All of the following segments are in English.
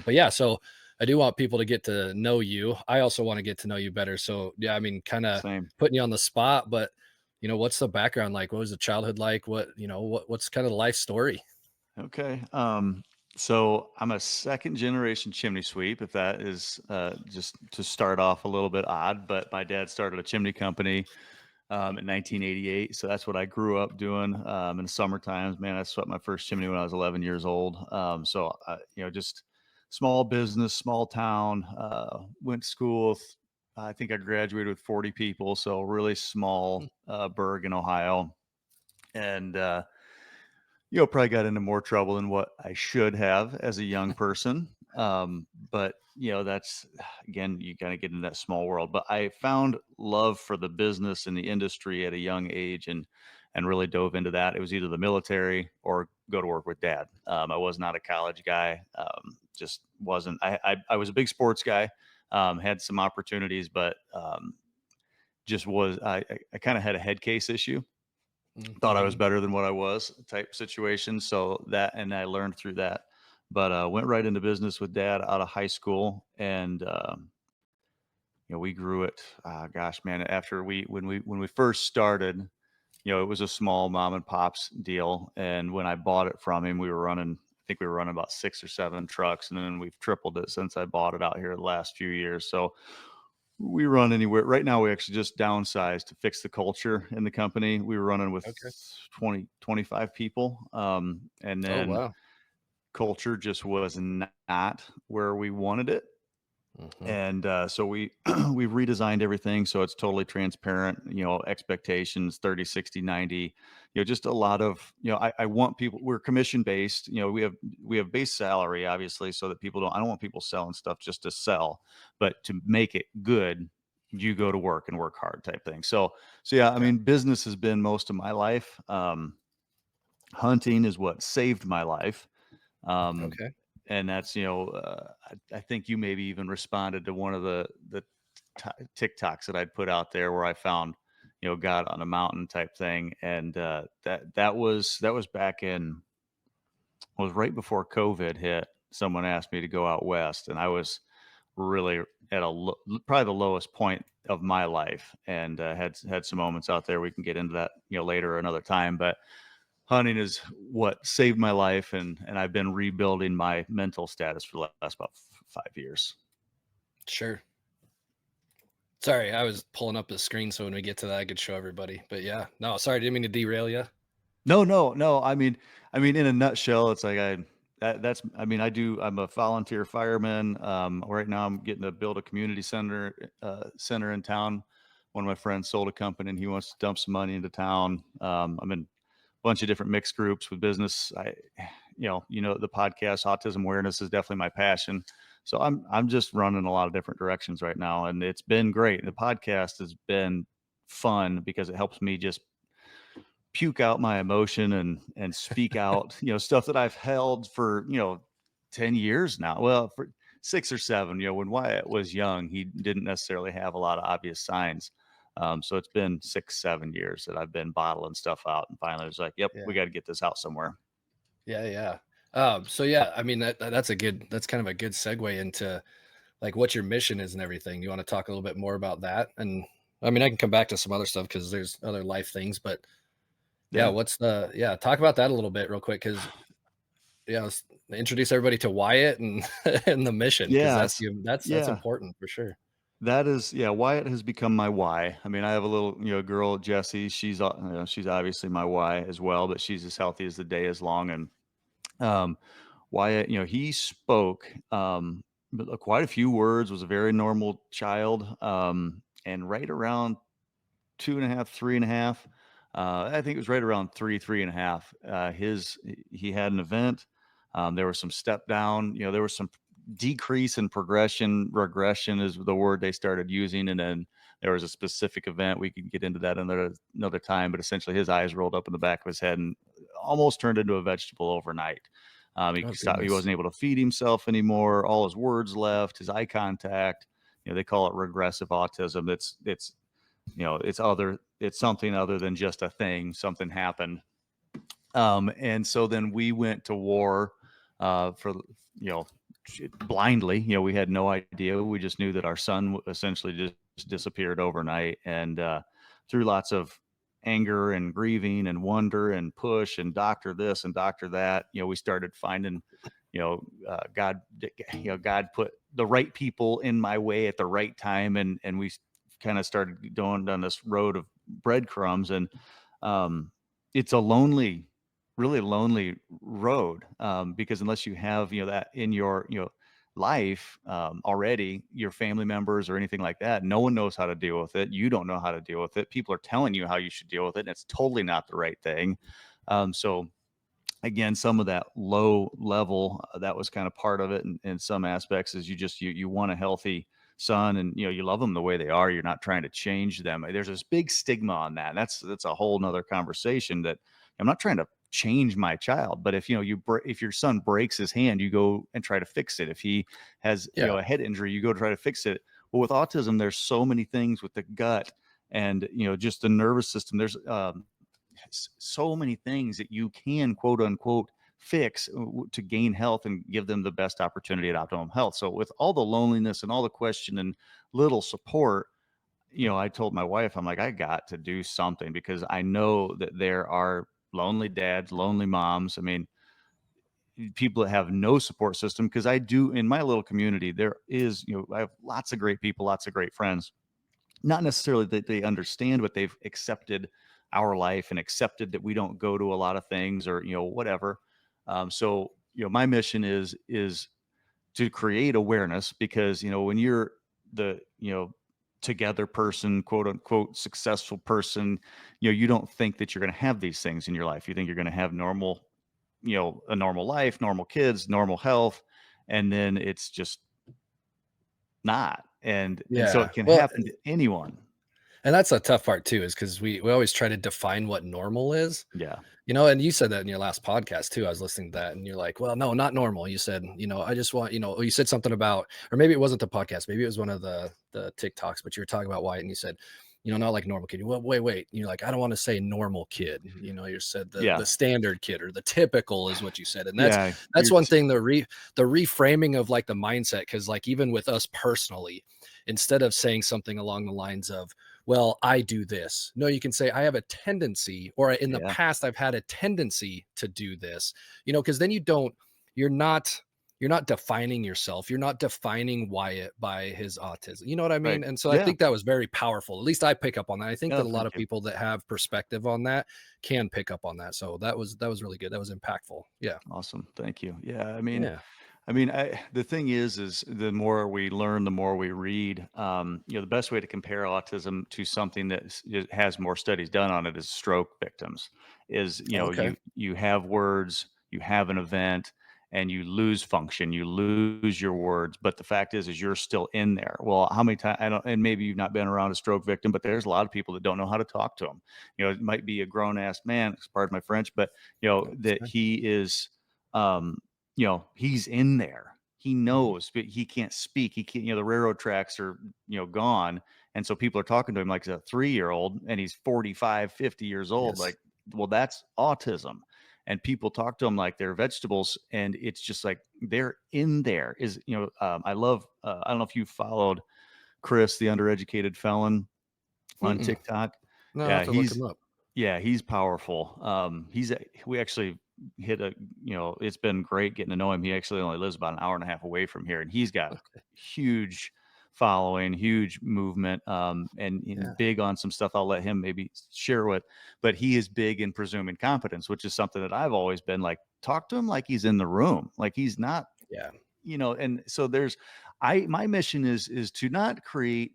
But yeah, so I do want people to get to know you. I also want to get to know you better. So yeah, I mean, kind of Same. putting you on the spot, but what's the background like? What was the childhood like? What's kind of the life story? Okay. So I'm a second generation chimney sweep, if that is just to start off a little bit odd, but my dad started a chimney company in 1988. So that's what I grew up doing in the summer times. Man, I swept my first chimney when I was 11 years old. Just small business, small town, went to school. I think I graduated with 40 people. So really small burg in Ohio. And, probably got into more trouble than what I should have as a young person. But that's again, you kind of get into that small world. But I found love for the business and the industry at a young age, and really dove into that. It was either the military or go to work with dad. I was not a college guy. Just wasn't. I was a big sports guy. Had some opportunities, but just was. I kind of had a head case issue. Thought I was Mhm. better than what I was type situation. So that, and I learned through that, but went right into business with dad out of high school. And, we grew it, gosh, man, after when we first started, it was a small mom and pops deal. And when I bought it from him, I think we were running about 6 or 7 trucks, and then we've tripled it since I bought it out here the last few years. So we run anywhere right now. We actually just downsized to fix the culture in the company. We were running with Okay. 25 people. And Oh, then wow. culture just was not where we wanted it. Mhm. And so we we've redesigned everything so it's totally transparent, expectations 30, 60, 90, just a lot of, I want people, we're commission based, we have base salary obviously, so that I don't want people selling stuff just to sell, but to make it good, you go to work and work hard type thing. So yeah, I Yeah. mean, business has been most of my life. Hunting is what saved my life. um, Okay. and that's, I think you maybe even responded to one of the TikToks that I'd put out there where I found, God on a mountain type thing. And that was back in, was right before COVID hit. Someone asked me to go out west, and I was really at probably the lowest point of my life, and had some moments out there. We can get into that, later another time, but hunting is what saved my life, and I've been rebuilding my mental status for the last about 5 years. Sure. Sorry, I was pulling up the screen so when we get to that, I could show everybody. But yeah, no, sorry, didn't mean to derail you. No, no, no. I mean, in a nutshell, it's like that's. I mean, I'm a volunteer fireman. Right now, I'm getting to build a community center in town. One of my friends sold a company, and he wants to dump some money into town. I'm in a bunch of different mixed groups with business. The podcast autism awareness is definitely my passion. So I'm just running a lot of different directions right now, and it's been great. The podcast has been fun because it helps me just puke out my emotion and speak out, stuff that I've held for, 10 years now. Well, for 6 or 7, when Wyatt was young, he didn't necessarily have a lot of obvious signs. So it's been 6, 7 years that I've been bottling stuff out. And finally I was like, yep, we Yeah. got to get this out somewhere. Yeah, yeah. So yeah, I mean that's kind of a good segue into like what your mission is and everything. You want to talk a little bit more about that? And I mean, I can come back to some other stuff because there's other life things, but yeah, Yeah. talk about that a little bit real quick because let's introduce everybody to Wyatt and and the mission because Yes. that's Yeah. important for sure. That is, yeah, Wyatt has become my why. I mean, I have a little, girl, Jessie. She's obviously my why as well, but she's as healthy as the day is long. And um, Wyatt, he spoke quite a few words, was a very normal child. And right around 2.5, 3.5, I think it was right around 3.5. He had an event. There was some step down, there was some decrease in progression. Regression is the word they started using. And then there was a specific event. We could get into that another time, but essentially his eyes rolled up in the back of his head and almost turned into a vegetable overnight. Oh He goodness. wasn't able to feed himself anymore. All his words left, his eye contact. They call it regressive autism. It's something other than just a thing. Something happened. And so then we went to war for, blindly. We had no idea. We just knew that our son essentially just disappeared overnight. And through lots of anger and grieving and wonder and push and doctor this and doctor that, we started finding, God, God put the right people in my way at the right time. And we kind of started going down this road of breadcrumbs. And um, it's a lonely, really lonely road, because unless you have that in your life already, your family members or anything like that, no one knows how to deal with it. You don't know how to deal with it. People are telling you how you should deal with it, and it's totally not the right thing. So again, some of that low level, that was kind of part of it in some aspects, is you want a healthy son, and you love them the way they are. You're not trying to change them. There's this big stigma on that. That's a whole nother conversation. That I'm not trying to change my child, but if if your son breaks his hand, you go and try to fix it. If he has Yeah. a head injury, you go try to fix it. Well, with autism, there's so many things with the gut and just the nervous system. There's so many things that you can quote unquote fix to gain health and give them the best opportunity at optimum health. So with all the loneliness and all the question and little support, I told my wife, I'm like, I got to do something, because I know that there are lonely dads, lonely moms. I mean, people that have no support system, because I do in my little community, there is, I have lots of great people, lots of great friends, not necessarily that they understand, but they've accepted our life and accepted that we don't go to a lot of things, or whatever. So my mission is to create awareness, because when you're the together person, quote unquote successful person, you don't think that you're going to have these things in your life. You think you're going to have normal, a normal life, normal kids, normal health, and then it's just not. And so Yeah. it can Well, happen to anyone. and that's a tough part too, is because we always try to define what normal is. Yeah. And you said that in your last podcast too. I was listening to that and you're like, well, no, not normal. You said, I just want, you said something about, or maybe it wasn't the podcast, maybe it was one of the TikToks, but you were talking about Wyatt and you said, not like normal kid. Well, wait. You're like, I don't want to say normal kid. You said the Yeah. standard kid, or the typical is what you said. And that's Yeah. that's one thing, the reframing of like the mindset. Cause like even with us personally, instead of saying something along the lines of, well, I do this. No, you can say, I have a tendency, or in the Yeah. past, I've had a tendency to do this, because then you're not, you're not defining yourself. You're not defining Wyatt by his autism. You know what I Right. mean? And so I Yeah. think that was very powerful. At least I pick up on that. I think Yeah. that a lot Thank of you. people that have perspective on that can pick up on that. So that was really good. That was impactful. Yeah. Awesome. Thank you. Yeah. Yeah. The thing is the more we learn, the more we read. The best way to compare autism to something that has more studies done on it is stroke victims. Is Okay. you have words, you have an event, and you lose function, you lose your words. But the fact is you're still in there. Well, how many times? I don't. And maybe you've not been around a stroke victim, but there's a lot of people that don't know how to talk to them. It might be a grown ass man. Pardon my French, but No, it's that fine. he is. Um, he's in there. He Mhm. knows, but he can't speak. He can't, the railroad tracks are, gone. And so people are talking to him like he's a 3-year-old, and he's 45, 50 years old. Yes. Like, well, that's autism. And people talk to him like they're vegetables. And it's just like they're in there. I love, I don't know if you followed Chris, the undereducated felon, on Mm-mm. TikTok. No, I have Yeah, to look him up. he's powerful. We actually hit it's been great getting to know him. He actually only lives about an hour and a half away from here, and he's got Okay. huge following, huge movement, and Yeah. big on some stuff I'll let him maybe share with. But he is big in presuming competence, which is something that I've always been like, talk to him like he's in the room, like he's not, Yeah. and so my mission is to not create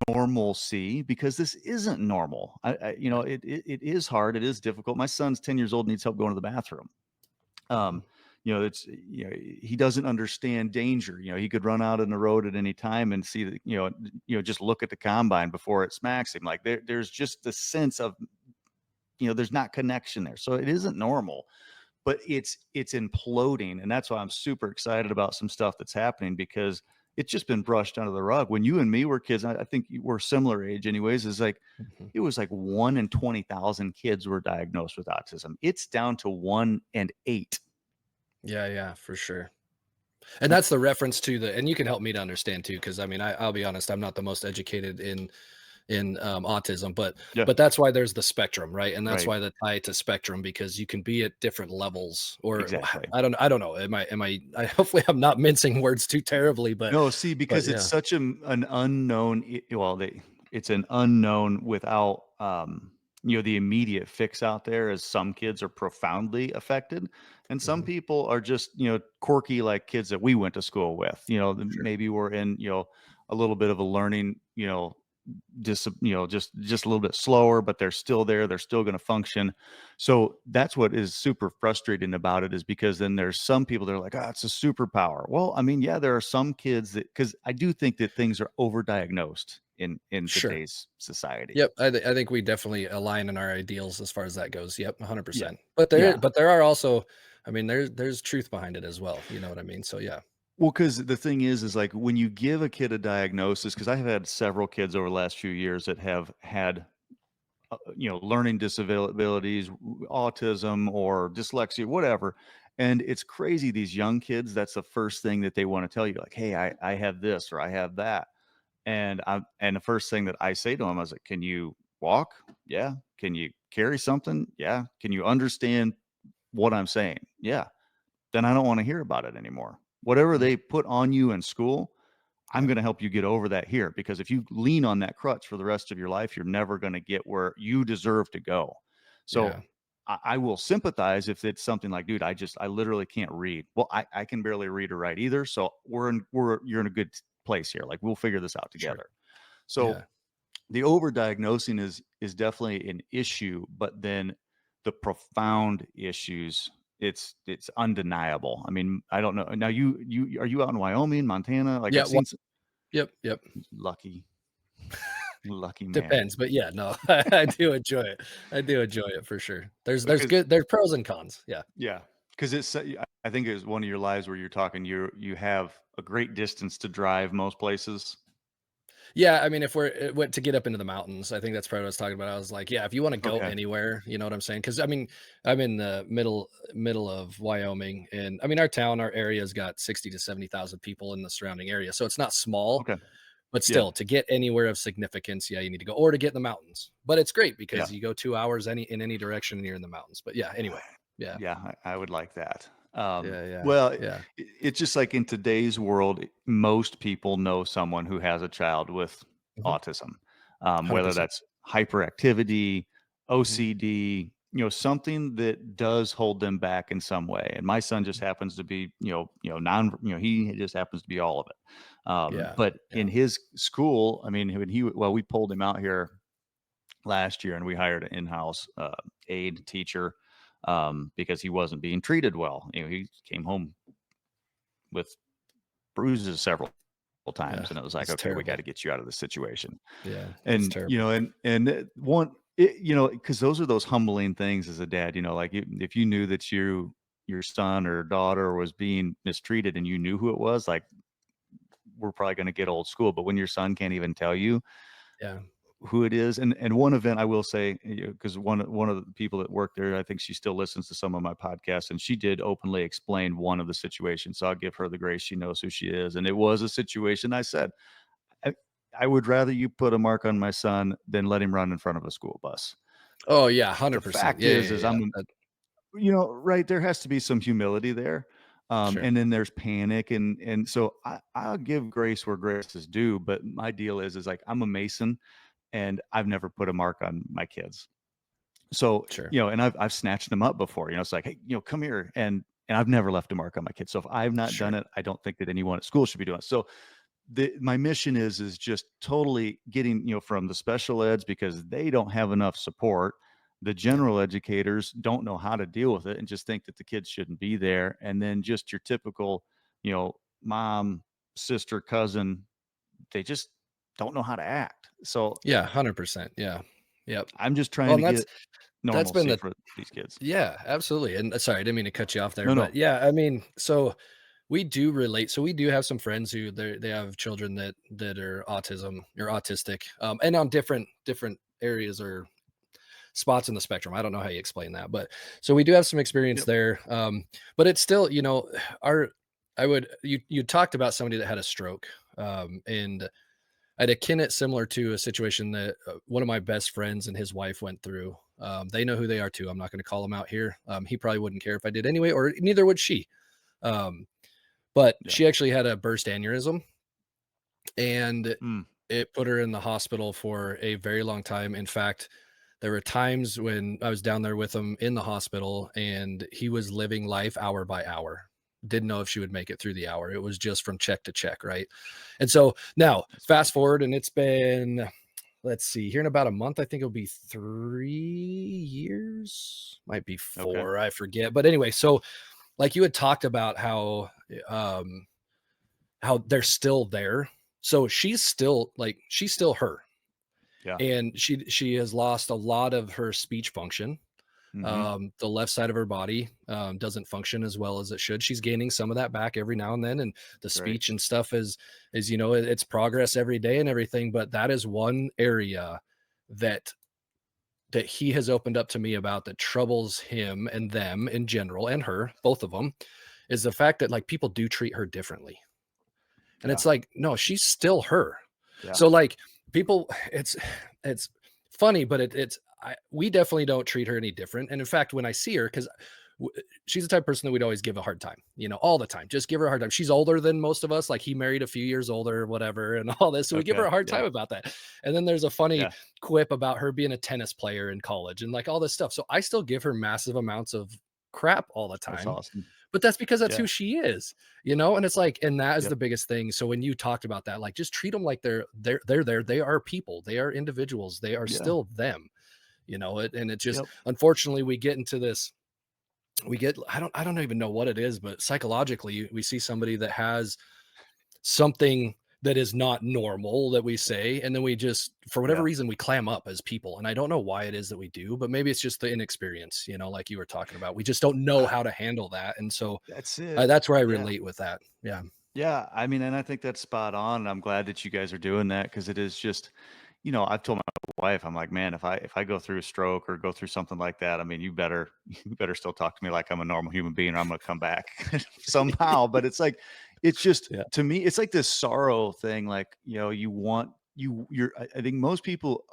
normalcy, because this isn't normal. Right. It is hard. It is difficult. My son's 10 years old, needs help going to the bathroom. Mhm. It's, he doesn't understand danger. He could run out in the road at any time and see that, just look at the combine before it smacks him. Like there's just the sense of, there's not connection there. So it isn't normal, but it's imploding. And that's why I'm super excited about some stuff that's happening, because it's just been brushed under the rug. When you and me were kids, I think we're similar age anyways, is like Mhm. it was like 1 in 20,000 kids were diagnosed with autism. It's down to 1 in 8. Yeah, yeah, for sure. And that's the reference to and you can help me to understand too, because I mean, I'll be honest, I'm not the most educated in autism, Yeah, but that's why there's the spectrum, right? And that's right. why the tie to spectrum, because you can be at different levels, or Exactly. I don't know. I hopefully I'm not mincing words too terribly, No, see, but because it's yeah. such an unknown, it's an unknown without, the immediate fix out there, as some kids are profoundly affected, and some Mhm. people are just, quirky like kids that we went to school with, Sure. maybe we're in, a little bit of a learning, just a little bit slower, but they're still there. They're still going to function. So that's what is super frustrating about it, is because then there's some people that are like, it's a superpower. Well, I mean, yeah, there are some kids that, because I do think that things are overdiagnosed in Sure. today's society. Yep, I think we definitely align in our ideals as far as that goes. Yep, Yeah. 100%. Yeah. But there are also, I mean, there's truth behind it as well. You know what I mean? So yeah. Well, because the thing is like when you give a kid a diagnosis, because I have had several kids over the last few years that have had learning disabilities, autism or dyslexia, whatever. And it's crazy. These young kids, that's the first thing that they want to tell you, like, hey, I have this or I have that. And the first thing that I say to them, I was like, can you walk? Yeah. Can you carry something? Yeah. Can you understand what I'm saying? Yeah. Then I don't want to hear about it anymore. Whatever Mhm. they put on you in school, I'm Yeah. going to help you get over that here, because if you lean on that crutch for the rest of your life, you're never going to get where you deserve to go. So Yeah. I will sympathize if it's something like, dude, I literally can't read. Well, I can barely read or write either. So you're in a good place here. Like, we'll figure this out Sure. together. So Yeah. the overdiagnosing is definitely an issue, but then the profound issues, it's undeniable. I mean, I don't know. Now you are you out in Wyoming, Montana? Like, Yeah. I've Well, seen yep. Yep. lucky, lucky man. Depends, but yeah, no, I do enjoy it. I do enjoy it for sure. Because There's pros and cons. Yeah. yeah, because I think it was one of your lives where you're talking, you have a great distance to drive most places. Yeah, I mean, if it went to get up into the mountains, I think that's probably what I was talking about. I was like, yeah, if you want to go Okay. anywhere, you know what I'm saying? Because I mean, I'm in the middle of Wyoming, and I mean, our area's got 60 to 70,000 people in the surrounding area, so it's not small, Okay. but Yeah. still, to get anywhere of significance, yeah, you need to go, or to get in the mountains. But it's great Yeah. because you go 2 hours in any direction, and you're in the mountains. But yeah, anyway, yeah, Yeah, I would like that. yeah, yeah, Well, yeah, it's just like in today's world, most people know someone who has a child with mhm, autism, whether 100%. that's hyperactivity, Mhm. OCD, something that does hold them back in some way. And my son just happens to be, he just happens to be all of it. Yeah, But in yeah, his school, I mean, we pulled him out here last year, and we hired an in-house aide teacher, because he wasn't being treated well. He came home with bruises several yeah. times, and it was like, It's okay, we got terrible. to get you out of this situation. Yeah, it's And terrible. because those are those humbling things as a dad. Like, if you knew that your son or daughter was being mistreated and you knew who it was, like, we're probably going to get old school. But when your son can't even tell you Yeah, who it is. And one event I will say, because one of the people that worked there, I think she still listens to some of my podcasts, and she did openly explain one of the situations. So I'll give her the grace; she knows who she is. And it was a situation. I said, I, I would rather you put a mark on my son than let him run in front of a school bus. oh, yeah, The 100%. fact Yeah, yeah, is yeah, I'm, right, there has to be some humility there. sure, And then there's panic, and so I'll give grace where grace is due. But my deal is like, I'm a Mason, and I've never put a mark on my kids. So, sure, and I've snatched them up before. It's like, hey, come here, and I've never left a mark on my kids. So if I've not done sure. it, I don't think that anyone at school should be doing it. So my mission is just totally getting, from the special eds, because they don't have enough support. The Yeah, general educators don't know how to deal with it and just think that the kids shouldn't be there. And then just your typical, mom, sister, cousin, they just don't know how to act. So yeah, 100%. Yeah, yep. I'm just Well, trying to and get that's been normalcy the for these kids. yeah, absolutely. And sorry, I didn't mean to cut you off there, No, but no. yeah, I mean, so we do relate. So we do have some friends who they have children that are autism or autistic, and on different areas or spots in the spectrum. I don't know how you explain that, but so we do have some experience Yep. there. But it's still, our I would you talked about somebody that had a stroke, and I'd akin it similar to a situation that one of my best friends and his wife went through. They know who they are too. I'm not going to call them out here. He probably wouldn't care if I did anyway, or neither would she. Um, but Yeah. she actually had a burst aneurysm, and Mm, it put her in the hospital for a very long time. In fact, there were times when I was down there with him in the hospital and he was living life hour by hour. Didn't know if she would make it through the hour. It was just from check to check, right? And so now that's fast bad. forward, and it's been, let's see, here in about a month, I think it'll be 3 years, might be Okay. 4, I forget. But anyway, so like you had talked about um how they're still there. So she's still like she's still her. Yeah. And she has lost a lot of her speech function. Hmm. The left side of her body doesn't function as well as it should. She's gaining some of that back every now and then, and the Great. speech and stuff is it's progress every day and everything. But that is one area that he has opened up to me about that troubles him and them in general and her, both of them, is the fact that like people do treat her differently. And Yeah. it's like, no, she's still her. Yeah. So like people, it's funny, but we definitely don't treat her any different. And in fact, when I see her, because she's the type of person that we'd always give a hard time, all the time. Just give her a hard time. She's older than most of us. Like he married a few years older, whatever, and all this. So we give her Okay. a hard Yeah. time about that. And then there's a funny Yeah. quip about her being a tennis player in college and like all this stuff. So I still give her massive amounts of crap all the That's time, awesome. but that's because that's Yeah. who she is. And it's like, and that is Yep. the biggest thing. So when you talked about that, like just treat them like they're there. They are people, they are individuals, they are Yeah. still them, and it just Yep. unfortunately we get into this, I don't even know what it is, but psychologically we see somebody that has something that is not normal that we say, and then we just for whatever Yeah. reason we clam up as people, and I don't know why it is that we do, but maybe it's just the inexperience, like you were talking about. We just don't know I, how to handle that, and so that's it. that's where I Yeah. relate with that. Yeah. Yeah, I mean, and I think that's spot on. And I'm glad that you guys are doing that because it is just, I've told my wife, I'm like, man, if I go through a stroke or go through something like that, I mean, you better you better still talk to me like I'm a normal human being, or I'm gonna come back somehow. But it's like, it's just Yeah. to me, it's like this sorrow thing. Like, you want you're. I think most people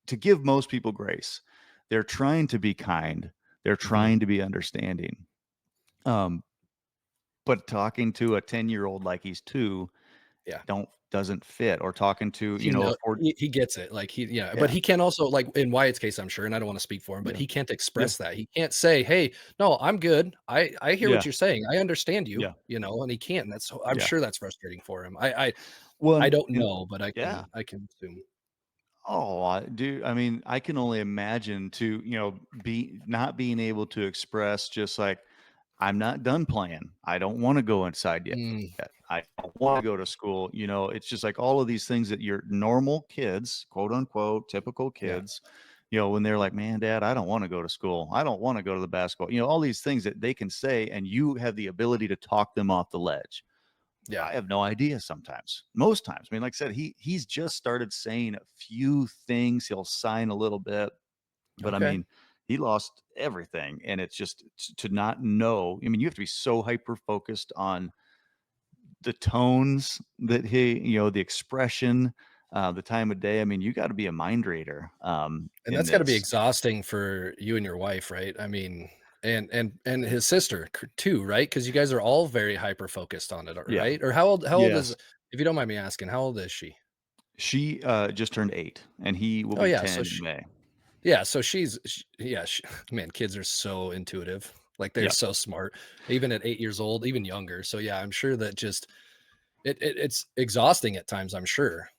to give most people grace. They're trying to be kind. They're Mhm. trying to be understanding. Um, but talking to a 10-year-old like he's 2 Yeah. doesn't fit, or talking to, He a know 4. he gets it, like, yeah, but Yeah, he can also, like, in Wyatt's case, I'm sure, and I don't wanna speak for him, but yeah, he can't yeah, express that. He can't say, "Hey, no, I'm good. I hear what yeah, you're saying. I understand you," yeah, and he can't, and I'm yeah. sure that's frustrating for him. I Well, don't and know, but yeah. I can assume. Oh, I do. I mean, I can only imagine to, be not being able to express just like, I'm not done playing. I don't want to go inside yet. Mm, I don't want to go to school. It's just like all of these things that your normal kids, quote unquote, typical yeah, kids, when they're like, man, dad, I don't want to go to school. I don't want to go to the basketball, all these things that they can say, and you have the ability to talk them off the ledge. yeah, I have no idea sometimes. Most times. I mean, like I said, he's just started saying a few things. He'll sign a little bit, but I okay. mean, he lost everything. And it's just to not know. I mean, you have to be so hyper focused on the tones that the expression, the time of day. I mean, you got to be a mind reader And in that's gotta be this. exhausting for you and your wife, right? I mean, and his sister too, right? Because you guys are all very hyper focused on it, Yeah. right? Or how old is Yes. if you don't mind me asking, how old is she? She just turned 8, and he will Oh, be yeah, so 10 in May. yeah, so yeah, man, kids are so intuitive. Like, they're Yeah. so smart, even at 8 years old, even younger. So, yeah, I'm sure that just it's exhausting at times, I'm sure.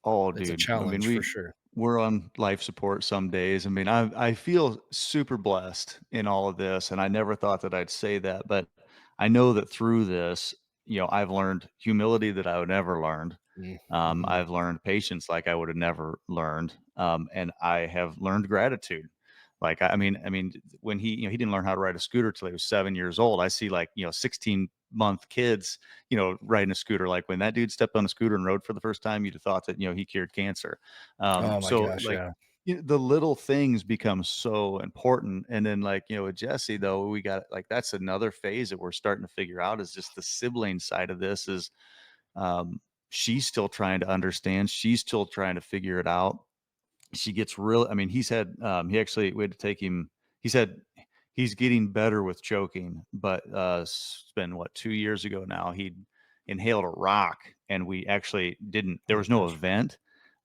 Oh, It's a dude. I mean, challenge for sure. we're on life support some days. I mean, I feel super blessed in all of this, and I never thought that I'd say that, but I know that through this, I've learned humility that I would never learned. Mm, mhm. I've learned patience like I would have never learned, and I have learned gratitude. Like I mean, when he didn't learn how to ride a scooter till he was 7 years old. I see like 16-month kids, riding a scooter. Like when that dude stepped on a scooter and rode for the first time, you'd have thought that he cured cancer. Oh my So gosh, like yeah. the little things become so important. And then, like, with Jesse, though, we got like that's another phase that we're starting to figure out is just the sibling side of this is um, she's still trying to understand. She's still trying to figure it out. She gets real. I mean, he's had he actually we had to take him. He said he's getting better with choking, but it's been what 2 years ago now. He inhaled a rock, and we actually didn't. Oh There my was no gosh. event,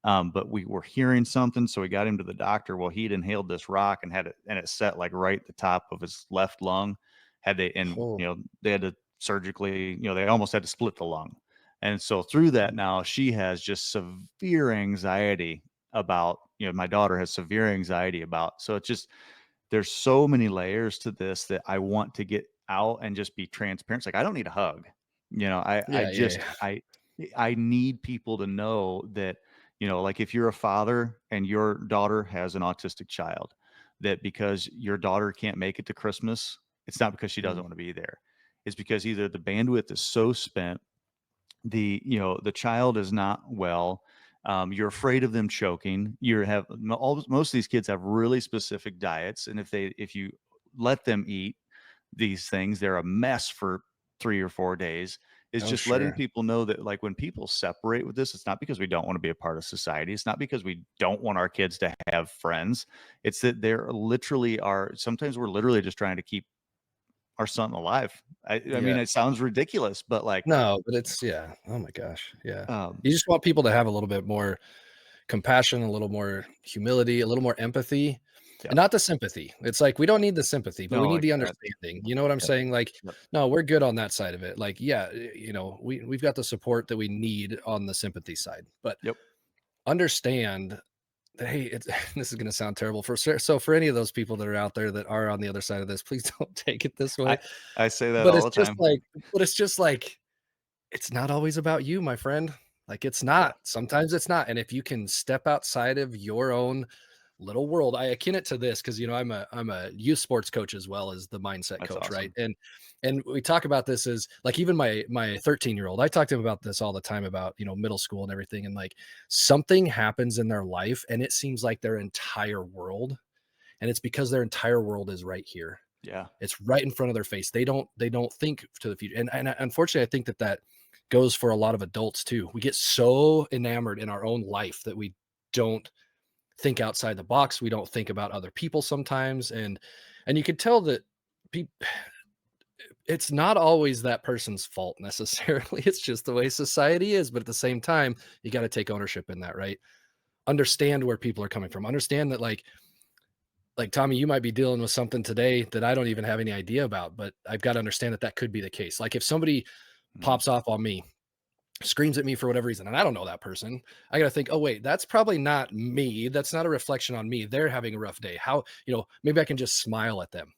but we were hearing something, so we got him to the doctor. Well, he'd inhaled this rock and had it, and it set like right at the top of his left lung. Had they and Oh, they had to surgically, they almost had to split the lung. And so through that mm, now she has just severe anxiety about, my daughter has severe anxiety about. So it's just there's so many layers to this that I want to get out and just be transparent. It's like I don't need a hug. I yeah, yeah, just yeah. I need people to know that, like if you're a father and your daughter has an autistic child, that because your daughter can't make it to Christmas, it's not because she doesn't Mm, want to be there. It's because either the bandwidth is so spent, the child is not well, you're afraid of them choking, most of these kids have really specific diets, and if you let them eat these things, they're a mess for 3 or 4 days. Is oh, just letting sure. people know that, like, when people separate with this, it's not because we don't want to be a part of society, it's not because we don't want our kids to have friends, it's that they're literally are sometimes we're literally just trying to keep our son alive. I Yeah. mean, it sounds ridiculous, but like, No, but it's yeah. Oh my gosh. Yeah. um You just want people to have a little bit more compassion, a little more humility, a little more empathy, and yeah. not the sympathy. It's like we don't need the sympathy, but we No, need like the that. understanding. You know what I'm Yep, saying? Like, yep, no, we're good on that side of it. Like, yeah, we've got the support that we need on the sympathy side, but yep. understand that hey, it's this is going to sound terrible so for any of those people that are out there that are on the other side of this, please don't take it this way. I I say that But all it's the just time. like, but it's just like it's not always about you, my friend. Like it's Yeah, not. Sometimes it's not. And if you can step outside of your own little world, I akin it to this because I'm a youth sports coach as well as the mindset that's coach, right? awesome. And we talk about this as like even my 13-year-old, I talk to him about this all the time about middle school and everything. And like something happens in their life and it seems like their entire world, and it's because their entire world is right here. Yeah, It's right in front of their face. They don't think to the future. And unfortunately, I think that goes for a lot of adults too. We get so enamored in our own life that we don't think outside the box. We don't think about other people sometimes. And you can tell that peop it's not always that person's fault necessarily. It's just the way society is. But at the same time, you got to take ownership in that, right? Understand where people are coming from. Understand that like Tommy, you might be dealing with something today that I don't even have any idea about, but I've got to understand that that could be the case. Like if somebody mhm, pops off on me, screams at me for whatever reason, and I don't know that person, I got to think, oh, wait, that's probably not me. That's not a reflection on me. They're having a rough day. How, maybe I can just smile at them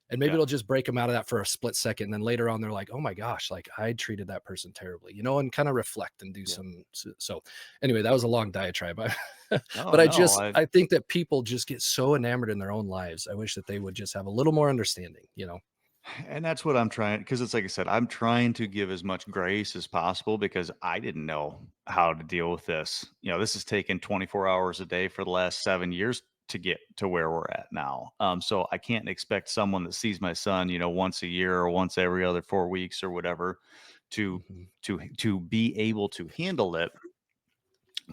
and maybe yeah. it'll just break them out of that for a split second. And then later on, they're like, oh my gosh, like I treated that person terribly, and kind of reflect and do Yeah. some. So anyway, that was a long diatribe. No, But no, I think that people just get so enamored in their own lives. I wish that they would just have a little more understanding. and that's what I'm trying, because it's like I said, I'm trying to give as much grace as possible because I didn't know how to deal with this. This has taken 24 hours a day for the last 7 years to get to where we're at now. So I can't expect someone that sees my son, once a year or once every other 4 weeks or whatever, to Mhm. to be able to handle it.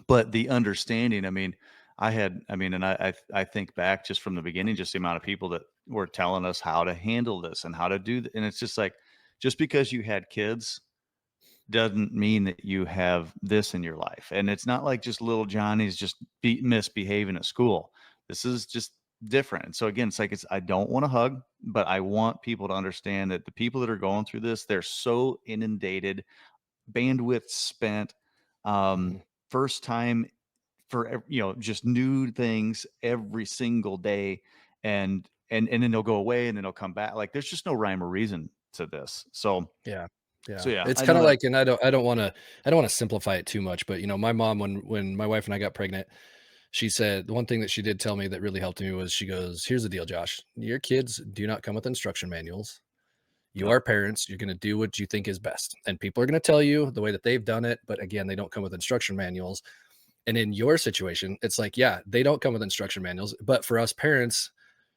But the understanding, I mean, and I think back just from the beginning, just the amount of people that were telling us how to handle this and how to do and it's just like, just because you had kids doesn't mean that you have this in your life. And it's not like just little Johnny's just misbehaving at school. This is just different. And so again, it's like I don't want to hug, but I want people to understand that the people that are going through this, they're so inundated, bandwidth spent, Mhm. first time for just new things every single day, and then they'll go away and then they'll come back. Like there's just no rhyme or reason to this. Yeah. So Yeah. yeah, It's I kind know of that. like, and I don't want to simplify it too much, but my mom, when my wife and I got pregnant, she said the one thing that she did tell me that really helped me was she goes, here's the deal, Josh. Your kids do not come with instruction manuals. You Yep. are parents. You're going to do what you think is best. And people are going to tell you the way that they've done it. But again, they don't come with instruction manuals. And in your situation, it's like, yeah, they don't come with instruction manuals, but for us parents,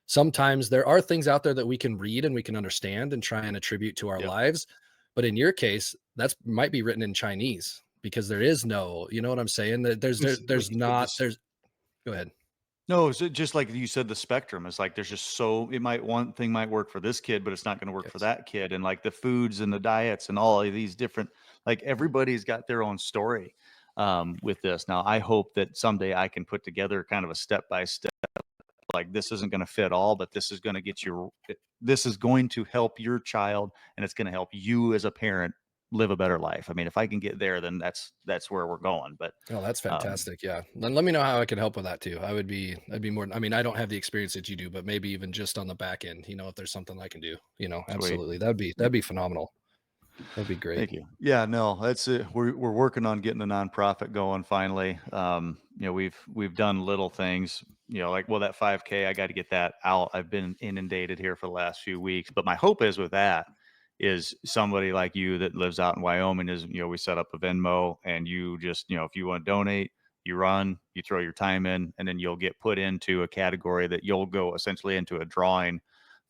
sometimes there are things out there that we can read and we can understand and try and attribute to our Yep. lives. But in your case, that's might be written in Chinese because there is no, you know what I'm saying? Like There's you said, not, this. there's, go ahead. No, so just like you said, the spectrum is like there's just so it might one thing might work for this kid, but it's not going to work for Yes. that kid. And like the foods and the diets and all of these different, like everybody's got their own story with this. Now, I hope that someday I can put together kind of a step by step. Like this isn't going to fit all, but this is going to get you. This is going to help your child, and it's going to help you as a parent live a better life. I mean, if I can get there, then that's where we're going. But Oh, that's um, fantastic. Yeah. Then let me know how I can help with that too. I'd be more, I mean, I don't have the experience that you do, but maybe even just on the back end, if there's something I can do, sweet. absolutely. That'd be phenomenal. That'd be great. Thank you. Yeah, no, that's it. We're working on getting the nonprofit going finally. We've done little things, like well, that 5K, I got to get that out. I've been inundated here for the last few weeks, but my hope is with that is somebody like you that lives out in Wyoming is, we set up a Venmo and you just, if you want to donate, you run, you throw your time in, and then you'll get put into a category that you'll go essentially into a drawing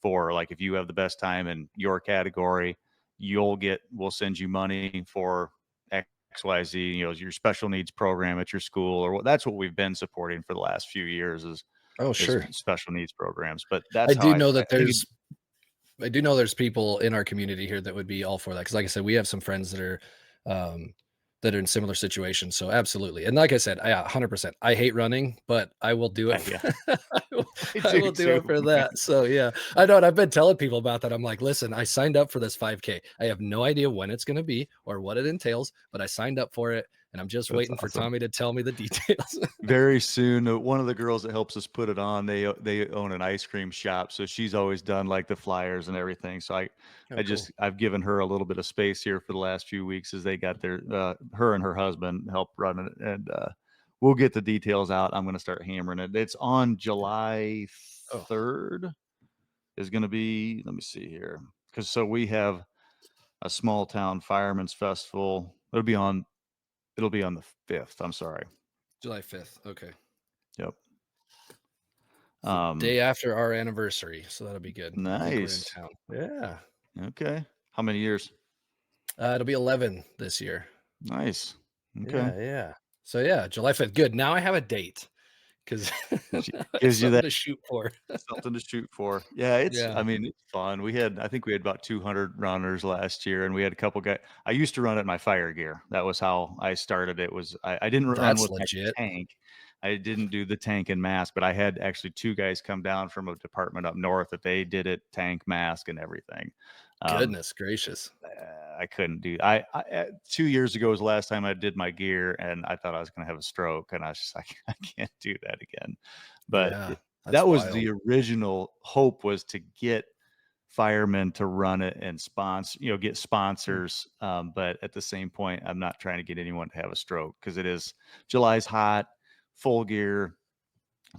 for. Like if you have the best time in your category, we'll send you money for XYZ, your special needs program at your school, or that's what we've been supporting for the last few years Oh, is sure. special needs programs. But I that's how do I know that think it, I do know there's people in our community here that would be all for that. Cause like I said, we have some friends um, that are in similar situations. So absolutely. And like I said, 100%. I hate running, but I will do it. yeah, I will, I I do will do too, it for man. that. So yeah, I know. And I've been telling people about that. I'm like, listen, I signed up for this 5K. I have no idea when it's going to be or what it entails, but I signed up for it and I'm just That's waiting for awesome. Tommy to tell me the details. Very soon, one of the girls that helps us put it on, they own an ice cream shop, so she's always done like the flyers and everything. So Oh, cool. I've given her a little bit of space here for the last few weeks as they got their her and her husband help run it, and we'll get the details out. I'm going to start hammering it. It's on July Oh, 3rd. Is going to be. Let me see here, because so we have a small town firemen's festival. It'll be on the 5th. I'm sorry. July 5th. Okay. Yep. It's the day Um, after our anniversary, so that'll be good. I think we're in Nice. town. Yeah. Okay. How many years? It'll be 11 this year. Nice. Okay. Yeah, yeah. So, yeah, July 5th. Good. Now I have a date because Gives you something that to shoot for. something to shoot for. Yeah, Yeah, I mean, it's fun. I think we had about 200 runners last year, and we had a couple guys. I used to run it in my fire gear. That was how I started. I didn't run that's with my legit. tank. I didn't do the tank and mask, but I had actually two guys come down from a department up north that they did it tank, mask, and everything. Um, Goodness gracious. I couldn't do. 2 years ago was the last time I did my gear, and I thought I was going to have a stroke, and I was just like, I can't do that again. But Yeah, that's that was wild. the original hope was to get firemen to run it and get Mm, sponsors. But at the same point, I'm not trying to get anyone to have a stroke because July's hot, full gear,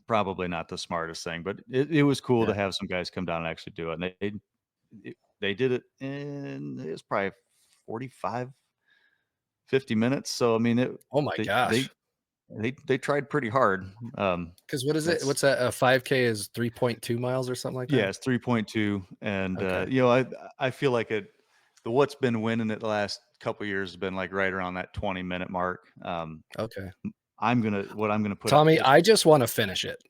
probably not the smartest thing, but it was cool to yeah. have some guys come down and actually do it. And they did it in it was probably 45, 50 minutes. So I mean Oh my they they gosh. they tried pretty hard. Because what is it? That's What's that? 5K is 3.2 miles or something like Yeah, that? it's 3.2, and Okay. I feel like the what's been winning it the last couple years has been like right around that 20-minute mark. Okay. What I'm gonna put out Tommy, is I just wanna finish it.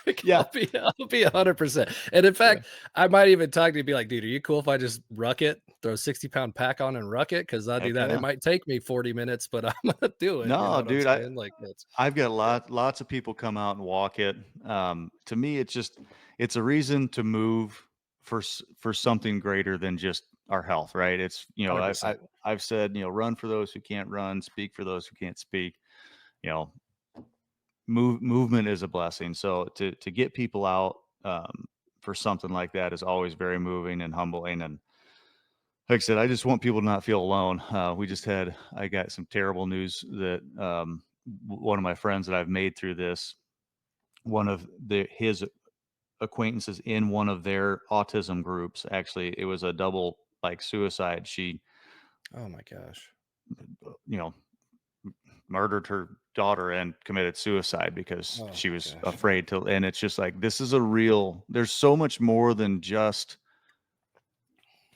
Like, yeah, I'll be 100%. And in yeah, fact, I might even talk to you and be like, "Dude, are you cool if I just ruck it? Throw a 60-pound pack on and ruck it? Because 'Cause I'll do heck that. It yeah. might take me 40 minutes, but I'm gonna do it." You know No, what I'm dude, saying? Like, that's I've got yeah, lots of people come out and walk it. To me, it's a reason to move for something greater than just our health, right? It's 100%. I've said run for those who can't run, speak for those who can't speak. You know, movement is a blessing. So to get people out for something like that is always very moving and humbling. And like I said, I just want people to not feel alone. I got some terrible news that one of my friends that I've made through this, one of his acquaintances in one of their autism groups, actually, it was a double like suicide. She, Oh my gosh. you know, murdered her daughter and committed suicide because Oh she was gosh. afraid to. And it's just like, this is a real, there's so much more than just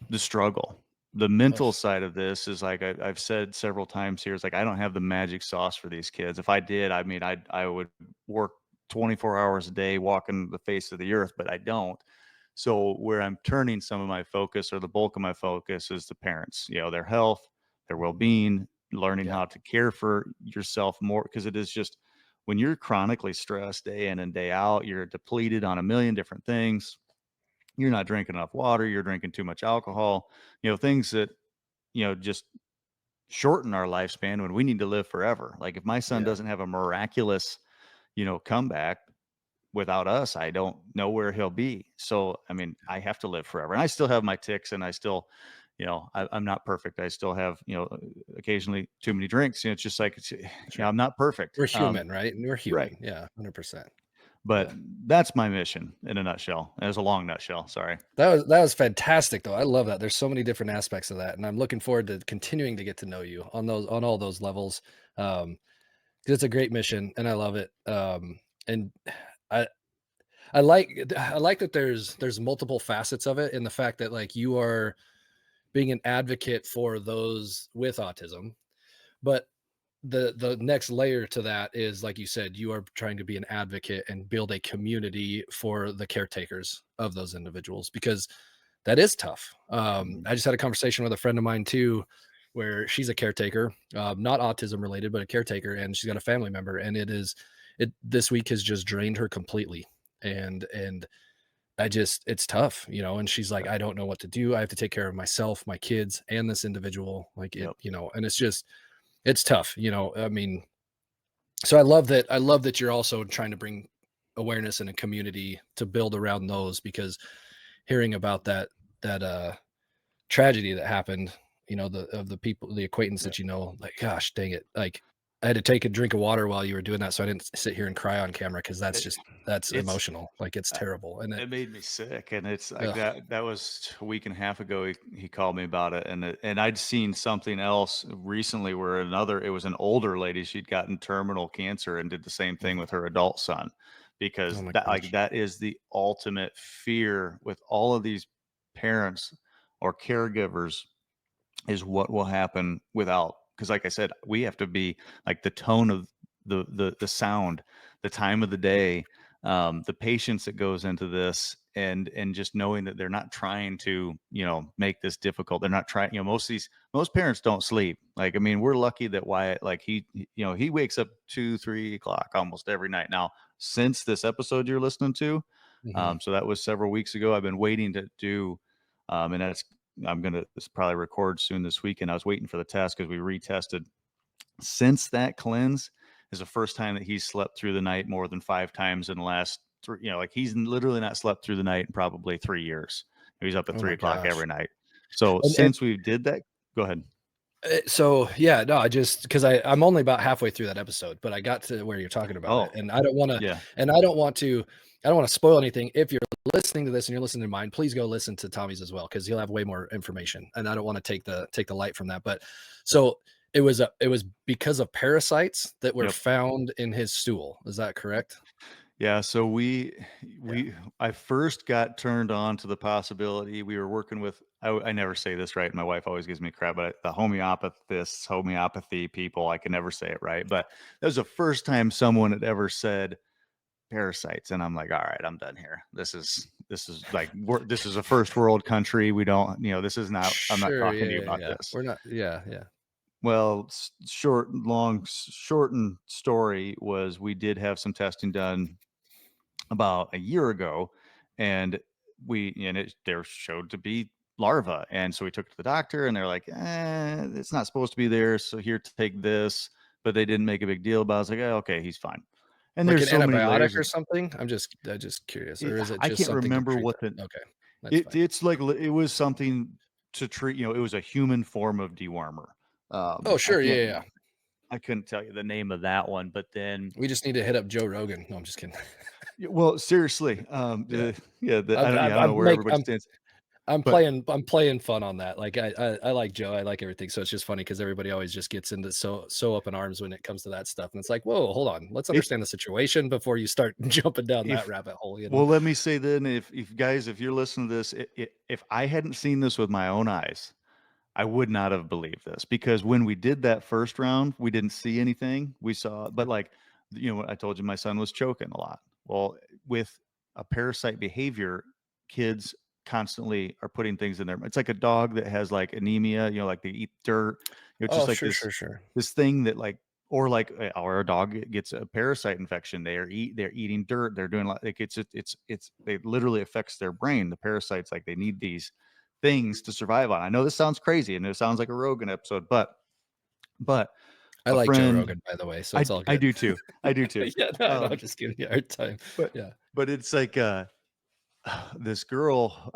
the struggle. The mental Ugh, side of this is like I've said several times here. It's like I don't have the magic sauce for these kids. If I did, I mean, I would work 24 hours a day walking the face of the earth, but I don't. So where I'm turning some of my focus or the bulk of my focus is the parents, their health, their well-being, learning yeah, how to care for yourself more, because it is just when you're chronically stressed day in and day out, you're depleted on a million different things. You're not drinking enough water, you're drinking too much alcohol, things that, just shorten our lifespan when we need to live forever. Like if my son yeah. doesn't have a miraculous, comeback without us, I don't know where he'll be. So, I mean, I have to live forever. And I still have my ticks and I still, I'm not perfect. I still have, occasionally too many drinks. It's just like, Sure. I'm not perfect. We're human, right? We're Right. human. Yeah, 100%. But Yeah. that's my mission in a nutshell. It was a long nutshell. Sorry. That was fantastic though. I love that. There's so many different aspects of that, and I'm looking forward to continuing to get to know you on all those levels. 'Cause it's a great mission and I love it. And I I like that there's multiple facets of it, in the fact that like you are being an advocate for those with autism, but the next layer to that is, like you said, you are trying to be an advocate and build a community for the caretakers of those individuals, because that is tough. Mhm. I just had a conversation with a friend of mine too, where she's a caretaker, not autism related, but a caretaker, and she's got a family member, and it this week has just drained her completely, and it's tough, and she's like, Yep. I don't know what to do. I have to take care of myself, my kids, and this individual, like it, Yep. and it's tough, I mean, so I love that you're also trying to bring awareness in a community to build around those, because hearing about that tragedy that happened, the people, the acquaintance Yep. that, like, gosh dang it, like I had to take a drink of water while you were doing that so I didn't sit here and cry on camera, because It, that's it's emotional, like it's uh, terrible, and it made me sick, and it's like ugh, that was a week and a half ago. He called me about it, and I'd seen something else recently where it was an older lady. She'd gotten terminal cancer and did the same thing mhm. with her adult son, Oh because my like gosh. that is the ultimate fear with all of these parents or caregivers, is what will happen without, because like I said, we have to be like the tone of the sound, the time of the day, the patience that goes into this, and just knowing that they're not trying to, make this difficult. They're not trying, most parents don't sleep. Like, I mean, we're lucky that Wyatt, like he wakes up 2-3 o'clock almost every night now. Since this episode you're listening to, Mhm. so that was several weeks ago, I've been waiting to do, and that's, I'm gonna probably record soon this weekend. I was waiting for the test because we retested. Since that cleanse is the first time that he's slept through the night more than 5 times in the last three. Like he's literally not slept through the night in probably 3 years. He's up at Oh three my o'clock gosh. every night. So And since we did that, go ahead. so yeah, no, I just because I'm only about halfway through that episode, but I got to where you're talking about it, Oh, and I don't want to, yeah. and I don't want to spoil anything. If you're listening to this and you're listening to mine, please go listen to Tommy's as well, because he'll have way more information, and I don't want to take the light from that. But so it was because of parasites that were Yep. found in his stool. Is that correct? Yeah, so Yeah. I first got turned on to the possibility. We were working with, I never say this right. My wife always gives me crap, but the homeopathy people, I can never say it right. But that was the first time someone had ever said parasites, and I'm like, all right, I'm done here. This is like, this is a first world country. We don't, this is not. I'm not Sure. talking Yeah. to you Yeah. about Yeah. this. We're not. Yeah. Yeah. Well, shortened story was, we did have some testing done about a year ago, and it there showed to be larva, and so we took it to the doctor, and they're like, it's not supposed to be there, so here, take this. But they didn't make a big deal about it. I was like, okay, he's fine. And Like there's an so many antibiotic layers or of something. I'm just curious, or is it I just can't something to remember treat what that? Okay, that's it fine. it's like it was something to treat, it was a human form of dewormer. Oh, I sure. Yeah. can't Yeah. Yeah. I couldn't tell you the name of that one, but then, We just need to hit up Joe Rogan. No, I'm just kidding. yeah, well, seriously, Yeah. yeah, I'm I I'm don't know I'm where make everybody I'm stands. But I'm playing fun on that. Like I like Joe. I like everything. So it's just funny because everybody always just gets into so up in arms when it comes to that stuff. And it's like, whoa, hold on. Let's if understand the situation before you start jumping down that if rabbit hole, you know? well, let me say then, if guys, if you're listening to this, if I hadn't seen this with my own eyes, I would not have believed this, because when we did that first round, we didn't see anything. We saw, but like, I told you my son was choking a lot. Well, with a parasite behavior, kids constantly are putting things in there. It's like a dog that has like anemia, like they eat dirt, it's Oh, just like sure, this sure, sure. this thing that like, or a dog gets a parasite infection. They're eating dirt. They're doing like it literally affects their brain. The parasites, like, they need these things to survive on. I know this sounds crazy and it sounds like a Rogan episode, but I a like Joe friend, Rogan, by the way, so it's all I good. do too. I do too. Yeah, no, no, I'm Um, just giving you a hard time. but Yeah. but it's like this girl,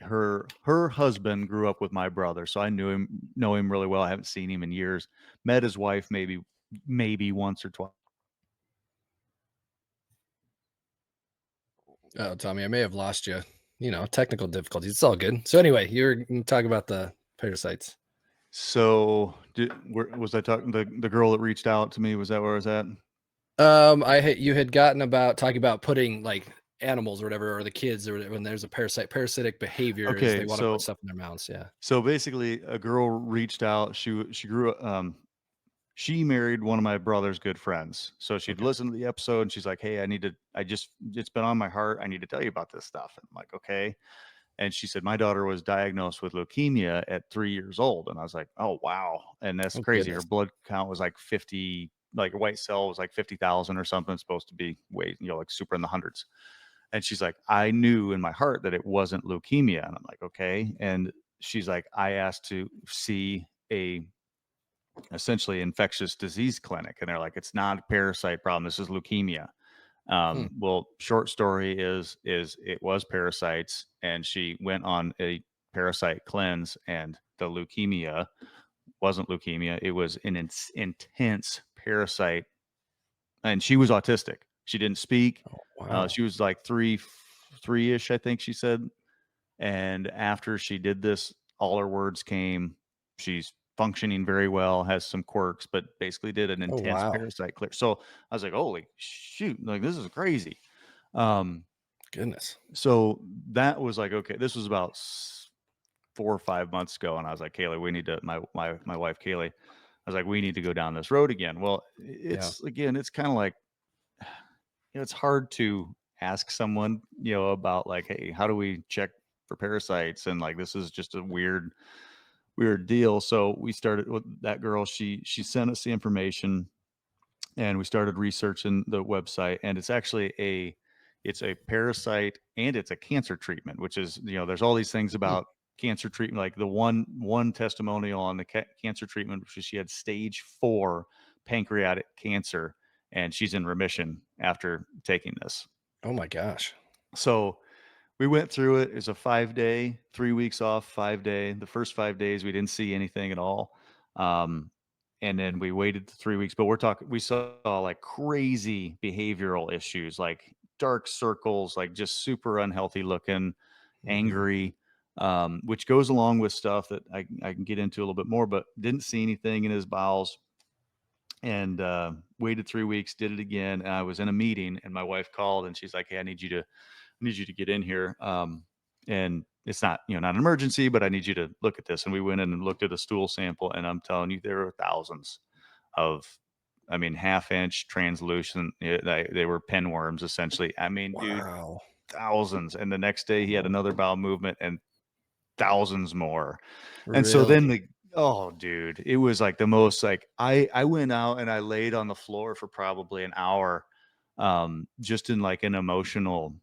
her husband grew up with my brother, so I know him really well. I haven't seen him in years. Met his wife maybe once or twice. Oh, Tommy, I may have lost you. Technical difficulties. It's all good. So anyway, you're talking about the parasites. So was I talking the girl that reached out to me? Was that where I was at? You had gotten about talking about putting like animals or whatever, or the kids, or when there's a parasitic behavior is they Okay, want to put stuff in their mouths. Yeah. so basically, a girl reached out. She grew up. She married one of my brother's good friends. So she'd Okay. listened to the episode and she's like, "Hey, it's been on my heart. I need to tell you about this stuff." And I'm like, "Okay." And she said, "My daughter was diagnosed with leukemia at 3 years old." And I was like, "Oh, wow." And that's Oh crazy. Her goodness. blood count was like 50, like a white cell was like 50,000 or something. It's supposed to be way, like super in the hundreds. And she's like, "I knew in my heart that it wasn't leukemia." And I'm like, "Okay." And she's like, "I asked to see a essentially infectious disease clinic, and they're like, it's not a parasite problem, this is leukemia." Hmm. Well, short story is it was parasites, and she went on a parasite cleanse, and the leukemia wasn't leukemia. It was an intense parasite, and she was autistic. She didn't speak. Oh, wow. She was like three-ish, I think she said. And after she did this, all her words came. She's functioning very well, has some quirks, but basically did an Oh, intense wow. parasite clear. So I was like, holy shoot, like this is crazy. Um, Goodness. so that was like, okay, this was about 4 or 5 months ago. And I was like, Kaylee, we need to, my wife, Kaylee, I was like, we need to go down this road again. Well, Yeah. it's kind of like, it's hard to ask someone, about like, hey, how do we check for parasites? And like, this is just a weird deal. So we started with that girl. She sent us the information, and we started researching the website. And it's a parasite and it's a cancer treatment, which is, there's all these things Hmm. about cancer treatment. Like the one testimonial on the cancer treatment, which is she had stage 4 pancreatic cancer, and she's in remission after taking this. Oh my gosh. So we went through it. It's a 5-day, 3 weeks off, 5-day. The first 5 days, we didn't see anything at all. Um, and then we waited 3 weeks, but we saw like crazy behavioral issues, like dark circles, like just super unhealthy looking, Hmm. angry, which goes along with stuff that I can get into a little bit more, but didn't see anything in his bowels. And waited 3 weeks, did it again. And I was in a meeting, and my wife called, and she's like, "Hey, I need you to get in here. And it's not, not an emergency, but I need you to look at this." And we went in and looked at a stool sample, and I'm telling you, there were thousands of, I mean, half-inch translucent. They were pinworms, essentially. I mean, dude, Wow. thousands. And the next day, he had another bowel movement, and thousands more. And so then Really? oh, dude, it was like the most like I went out and I laid on the floor for probably an hour, just in like an emotional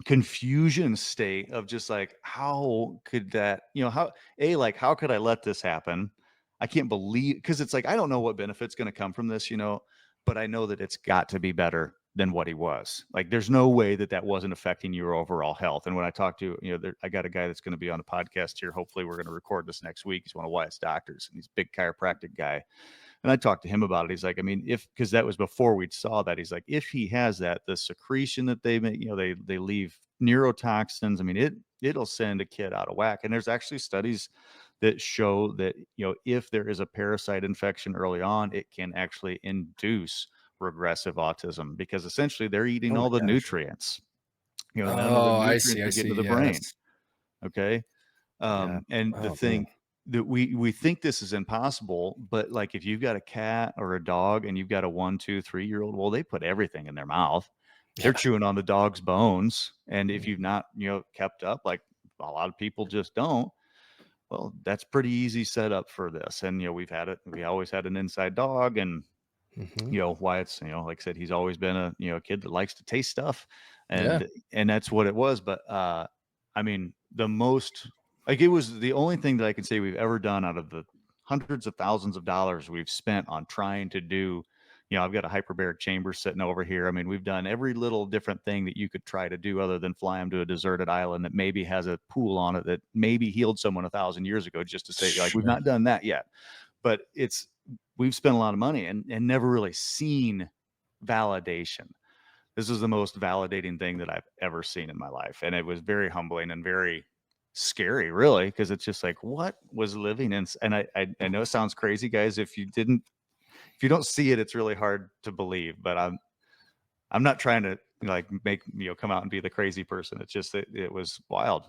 confusion state of just like, how could that, like, how could I let this happen? I can't believe, because it's like, I don't know what benefit's going to come from this, but I know that it's got to be better than what he was. Like, there's no way that wasn't affecting your overall health. And when I talk to, I got a guy that's going to be on a podcast here. Hopefully we're going to record this next week. He's one of Wyatt's doctors, and he's a big chiropractic guy. And I talked to him about it. He's like, I mean, because that was before we saw that. He's like, if he has that, the secretion that they make, they leave neurotoxins. I mean, it'll send a kid out of whack. And there's actually studies that show that, if there is a parasite infection early on, it can actually induce regressive autism, because essentially they're eating Oh my all the gosh. nutrients. None of the Oh, nutrients I are getting to see. the brain. Yes. Okay. Yeah. And the Oh man. thing that we think this is impossible, but like if you've got a cat or a dog and you've got a 1, 2, 3-year-old, well, they put everything in their mouth. They're Yeah. chewing on the dog's bones. And if you've Mhm. not, kept up, like a lot of people just don't, well, that's pretty easy setup for this. And we always had an inside dog, and Mhm. Wyatt's, like I said, he's always been a kid that likes to taste stuff, Yeah. and that's what it was. But I mean, the most, like, it was the only thing that I can say we've ever done out of the hundreds of thousands of dollars we've spent on trying to do. I've got a hyperbaric chamber sitting over here. I mean, we've done every little different thing that you could try to do, other than fly him to a deserted island that maybe has a pool on it that maybe healed someone 1,000 years ago, just to say, like, we've Sure. not done that yet. But we've spent a lot of money and never really seen validation. This is the most validating thing that I've ever seen in my life. And it was very humbling and very scary, really, because it's just like, what was living in, and I know it sounds crazy, guys. If you don't see it, it's really hard to believe, but I'm not trying to, like, make, come out and be the crazy person. It's just that it was wild.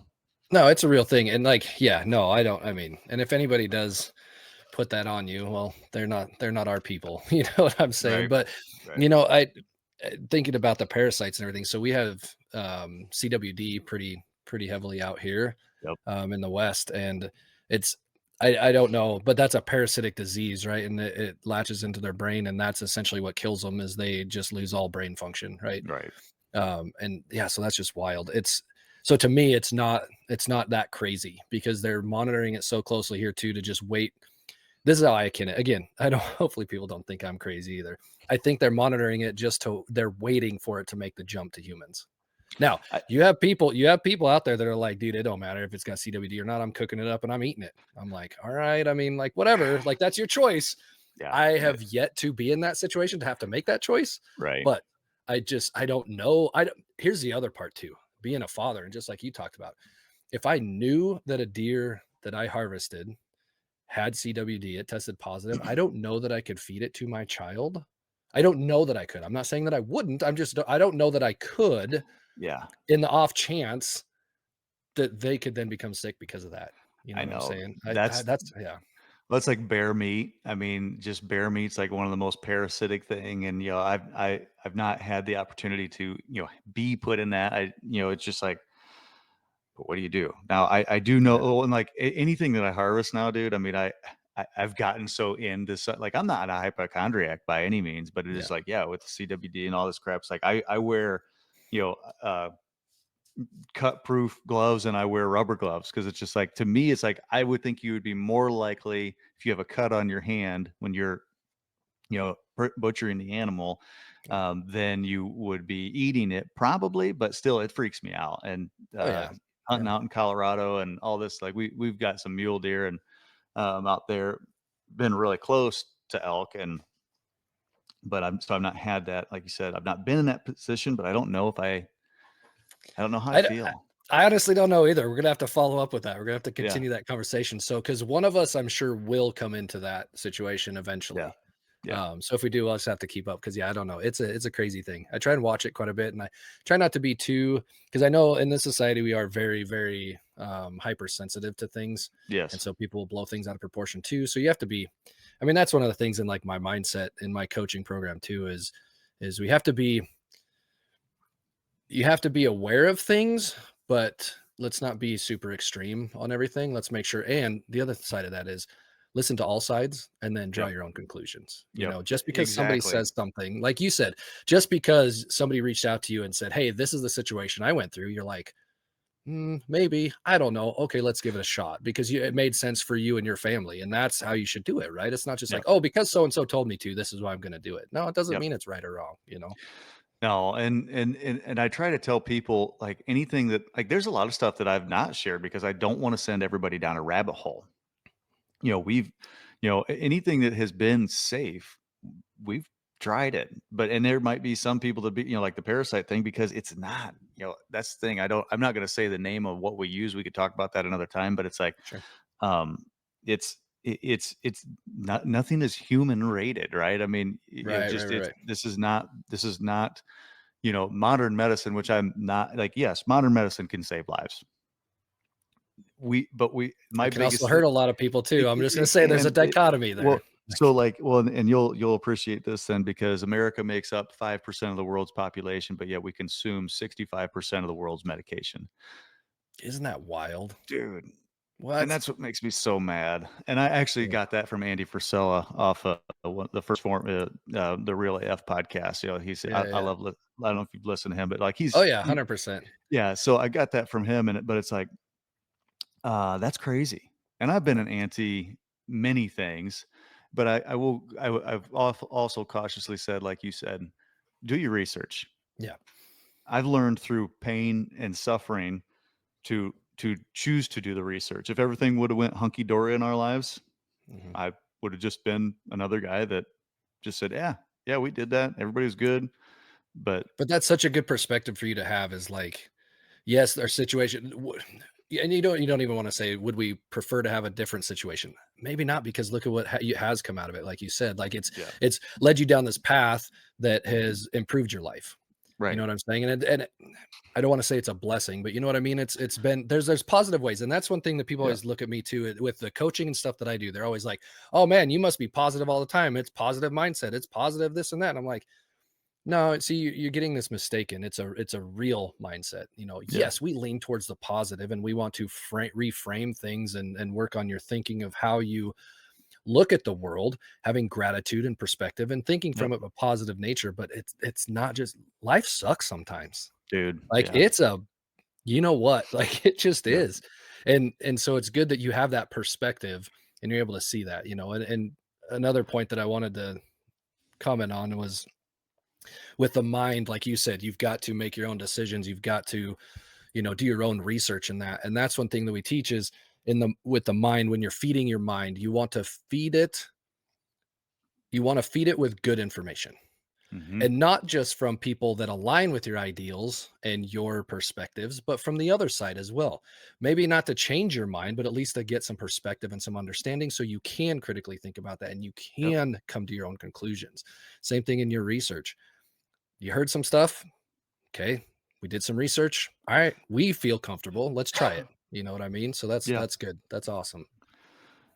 No, it's a real thing. And like, yeah, no, I don't. I mean, and if anybody does put that on you, well, they're not our people. You know what I'm saying? Right. But Right. I thinking about the parasites and everything. So we have CWD pretty heavily out here Yep. in the West, and it's I don't know, but that's a parasitic disease, right? And it latches into their brain, and that's essentially what kills them is they just lose all brain function, right? Right. And yeah, so that's just wild. It's so to me, it's not that crazy because they're monitoring it so closely here too to just wait. This is how I akin it. Again, I don't hopefully people don't think I'm crazy either. I think they're monitoring it just to they're waiting for it to make the jump to humans. Now, I, you have people out there that are like, dude, it don't matter if it's got CWD or not. I'm cooking it up and I'm eating it. I'm like, all right. I mean, like, whatever. Like, that's your choice. yeah. I have yet to be in that situation to have to make that choice, Right. but I don't know. Here's the other part too. Being a father, and just like you talked about, if I knew that a deer that I harvested had CWD, it tested positive, I don't know that I could feed it to my child. I don't know that I could. I'm not saying that I wouldn't. I don't know that I could Yeah. in the off chance that they could then become sick because of that. You know I what I'm know. saying? That's That's yeah. That's like bear meat. I mean, just bear meat's like one of the most parasitic thing, and I've not had the opportunity to be put in that. It's just like, but what do you do now? I do know, Yeah. oh, and like anything that I harvest now, dude. I mean, I've gotten so into like, I'm not a hypochondriac by any means, but it is Yeah. like, yeah, with the CWD and all this crap. It's like I wear you know uh cut proof gloves and I wear rubber gloves, because it's just like, to me, it's like I would think you would be more likely if you have a cut on your hand when you're butchering the animal, than you would be eating it, probably. But still, it freaks me out. And Oh yeah. hunting Yeah. out in Colorado and all this, like, we've got some mule deer, and out there, been really close to elk, and but I've not had that, like you said, I've not been in that position, but I don't know how I I feel. I honestly don't know either. We're gonna have to follow up with that. We're gonna have to Yeah. continue that conversation. So, because one of us, I'm sure, will come into that situation Yeah. eventually. Yeah. So if we do, I'll just have to keep up because yeah, I don't know. It's a crazy thing. I try and watch it quite a bit, and I try not to be too because I know in this society we are very hypersensitive to things, and Yes. so people will blow things out of proportion too. So you have to be. I mean, that's one of the things in like my mindset in my coaching program too is we have to be you have to be aware of things, but let's not be super extreme on everything. Let's make sure. And the other side of that is listen to all sides and then draw Yep. your own conclusions. You Yep. know, just because somebody Exactly. says something, like you said, just because somebody reached out to you and said, hey, this is the situation I went through, you're like, maybe, I don't know. Okay, let's give it a shot because it made sense for you and your family. And that's how you should do it, right? It's not just like, Yep. oh, because so and so told me to, this is why I'm going to do it. No, it doesn't Yep. mean it's right or wrong, you know? No, and I try to tell people, like, anything that, like, there's a lot of stuff that I've not shared because I don't want to send everybody down a rabbit hole. We've anything that has been safe, we've tried it, and there might be some people that be, like the parasite thing, because it's not, that's the thing. I'm not going to say the name of what we use. We could talk about that another time, but it's like, Sure. um, it's not, nothing is human rated, right? I mean, Right, right, just, right, right. this is not, modern medicine, which I'm not like, yes, modern medicine can save lives. My It can also biggest hurt a lot of people too. I'm just gonna it say there's a can. dichotomy Well, there. so, like, and you'll appreciate this then, because America makes up 5% of the world's population, but yet we consume 65% of the world's medication. Isn't that wild? Dude, and What? that's what makes me so mad. And I actually Yeah. got that from Andy Frisella off the first form, the Real AF podcast. He's Yeah, I yeah. love I don't know if you've listened to him, but like Oh, yeah, 100%. yeah. So I got that from him, but it's like, that's crazy. And I've been Yeah, an anti many things, but I've also cautiously said, like you said, do your research. yeah. I've learned through pain and suffering to choose to do the research. If everything would have went hunky dory in our lives, Mhm. I would have just been another guy that just said, yeah, yeah, we did that. Everybody was good. But But that's such a good perspective for you to have is like, yes, our situation yeah, and you don't even wanna say, "Would we prefer to have a different situation?" Maybe not because look at what has come out of it, like you said, like, yeah, it's led you down this path that has improved your life. You know right. what I'm saying? And I don't wanna say it's a blessing, but you know what I mean? It's been there's positive ways, and that's one thing that people Yeah, always look at me too, with the coaching and stuff that I do. They're always like, "Oh, man, you must be positive all the time. It's positive mindset. It's positive this and that." And I'm like, no, see, you're getting this mistaken. It's a real mindset. yeah, Yes, we lean towards the positive, and we want to reframe things and work on your thinking of how you look at the world, having gratitude and perspective, and thinking yep, from a positive nature. But it's not just life sucks sometimes. dude. Like Yeah, it's a you know what, like it just yep, is, and so it's good that you have that perspective and you're able to see that. And another point that I wanted to comment on was with the mind, like you said, you've got to make your own decisions. You've got to, do your own research in that. And that's one thing that we teach is in the with the mind, when you're feeding your mind, you want to feed it with good information. hmm, And not just from people that align with your ideals and your perspectives, but from the other side as well. Maybe not to change your mind, but at least to get some perspective and some understanding so you can critically think about that and you yep, can come to your own conclusions. Same thing in your research. You heard some stuff. Okay, we did some research. All right, we feel comfortable. Let's try it. You know what I mean? So that's yeah, that's good. That's awesome.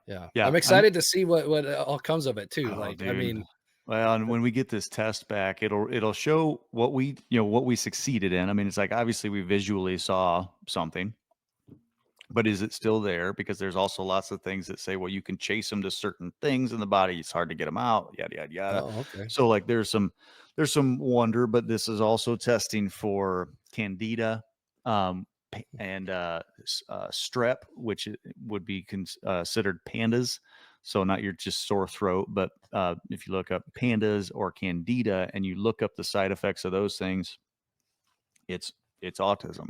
Yeah, I'm yeah. excited to see what all comes of it too. Oh, Like, I dude. mean, Well, and when we get this test back, it'll show what we succeeded in. I mean, it's like, obviously we visually saw something, but is it still there? Because there's also lots of things that say, well, you can chase them to certain things in the body. It's hard to get them out, yada yada yada. oh, okay, So, like, there's some wonder, but this is also testing for candida, and strep, which would be considered pandas. So not your just sore throat, but if you look up pandas or candida and you look up the side effects of those things, it's it's autism.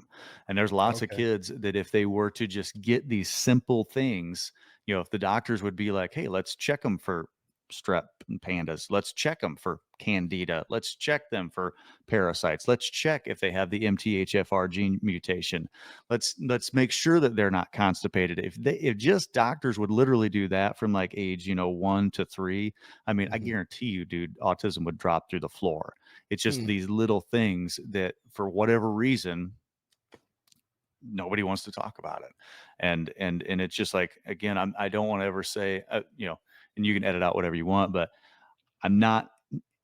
And there's lots of okay, kids that if they were to just get these simple things, if the doctors would be like, "Hey, let's check them for strep and pandas. Let's check them for candida. Let's check them for parasites. Let's check if they have the MTHFR gene mutation. Let's make sure that they're not constipated." If just doctors would literally do that from like age, 1 to 3, I mean, I mhm, guarantee you, dude, autism would drop through the floor. It's just hmm, these little things that, for whatever reason, nobody wants to talk about it. And it's just like, again, I don't want to ever say, and you can edit out whatever you want, but I'm not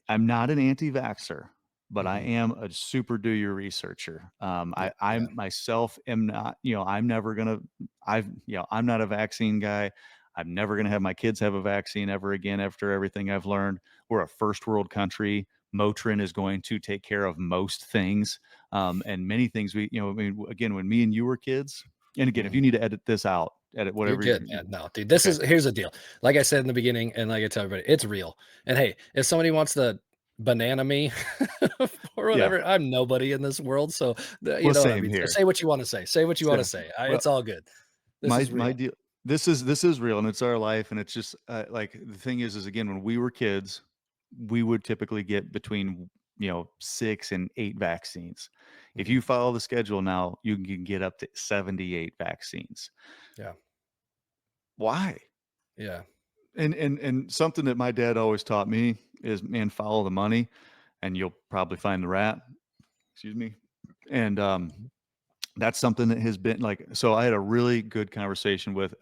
I'm not an anti-vaxxer, but I mhm, am a super do your researcher. yeah, I yeah, myself am not, I'm never gonna, I'm not a vaccine guy. I'm never gonna have my kids have a vaccine ever again after everything I've learned. We're a first world country. Motrin is going to take care of most things, and many things I mean, again, when me and you were kids, and again, if you mhm. need to edit this out, edit You're whatever good, you, man. No, dude, this okay, is here's the deal. Like I said in the beginning, and like I tell everybody, it's real. And hey, if somebody wants to banana me or yeah. whatever, I'm nobody in this world. So you Well, know what I same mean. So here. say what you want to say. Say what you want to Same. say. Well, It's all good. This is my real. deal, this is real, and it's our life, and it's just, like, the thing is again, when we were kids, we would typically get between 6 and 8 vaccines. If Mhm. you follow the schedule now, you can get up to 78 vaccines. Yeah. Why? Yeah. And something that my dad always taught me is, man, follow the money, and you'll probably find the rat. Excuse me. And Mhm. that's something that has been like, so I had a really good conversation with,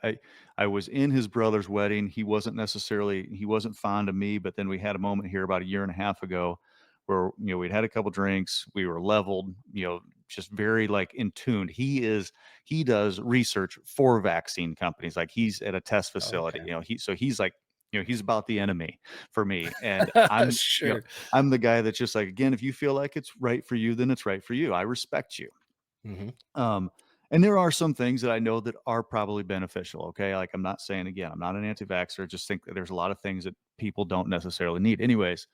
I was in his brother's wedding. He wasn't fond of me, but then we had a moment here about a year and a half ago where, we'd had a couple drinks, we were leveled, just very like in tune. He does research for vaccine companies. Like, he's at a test facility, Okay. he's like, he's about the enemy for me. And Sure. I'm the guy that's just like, again, if you feel like it's right for you, then it's right for you. I respect you. Mhm. Um, and there are some things that I know that are probably beneficial. Okay. Like, I'm not saying, again, I'm not an anti-vaxxer. Just think that there's a lot of things that people don't necessarily need. Anyways,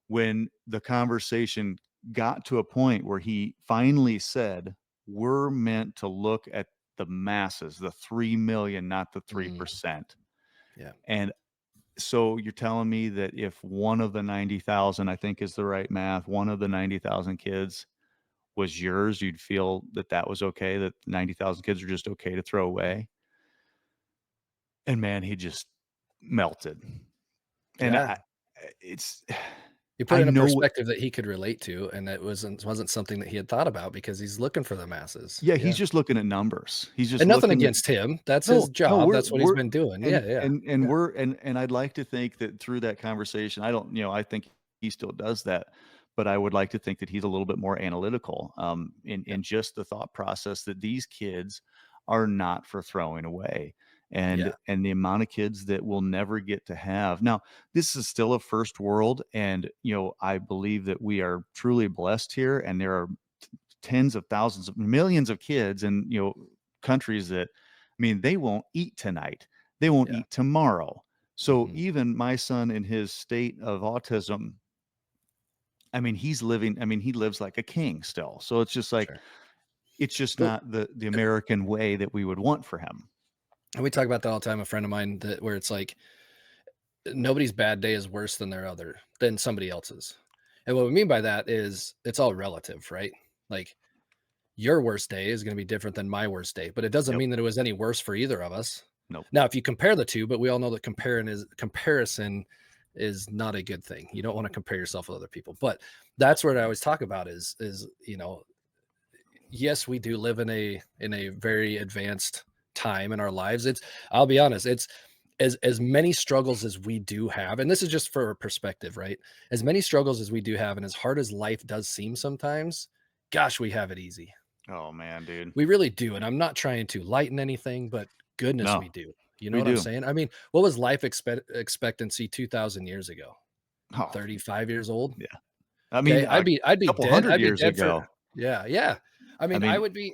when the conversation got to a point where he finally said, we're meant to look at the masses, the 3 million, not the Mm. 3%. Yeah. And so you're telling me that if one of the 90,000, I think is the right math, one of the 90,000 kids was yours, you'd feel that that was okay, that 90,000 kids are just okay to throw away? And man, he just melted. And Yeah. it's You put I it in a know. perspective that he could relate to, and that wasn't something that he had thought about because he's looking for the masses. Yeah, he's Yeah. just looking at numbers. He's just And nothing looking at. against him. That's his No, no, job. That's what he's we're been doing. Yeah, yeah. and Yeah. we're and I'd like to think that through that conversation, I don't, I think he still does that, but I would like to think that he's a little bit more analytical, Yeah. in just the thought process that these kids are not for throwing away. And Yeah. the amount of kids that will never get to have. Now, this is still a first world, and I believe that we are truly blessed here, and there are tens of thousands of millions of kids in countries that, I mean, they won't eat tonight, they won't Yeah. eat tomorrow. So Mhm. even my son, in his state of autism, I mean, he lives like a king still. So it's just like, Sure. it's just So, not the American way that we would want for him. and we talk about that all the time. A friend of mine that where it's like nobody's bad day is worse than somebody else's. And what we mean by that is it's all relative, right? Like your worst day is going to be different than my worst day, but it doesn't Yep. mean that it was any worse for either of us. Nope. Now, if you compare the two, but we all know that comparison is not a good thing. You don't want to compare yourself with other people. But that's what I always talk about is yes, we do live in a very advanced time in our lives. I'll be honest, it's as many struggles as we do have, and this is just for perspective, right? As many struggles as we do have, and as hard as life does seem sometimes, gosh, we have it easy. Oh man, dude. We really do. And I'm not trying to lighten anything, but goodness, No, we do. You know we what I'm do. saying? I mean, what was life expectancy 2000 years ago? Oh 35 years old. yeah. I mean, Okay. a I'd be couple dead. hundred I'd be years dead for, ago. yeah. Yeah. I I mean, mean,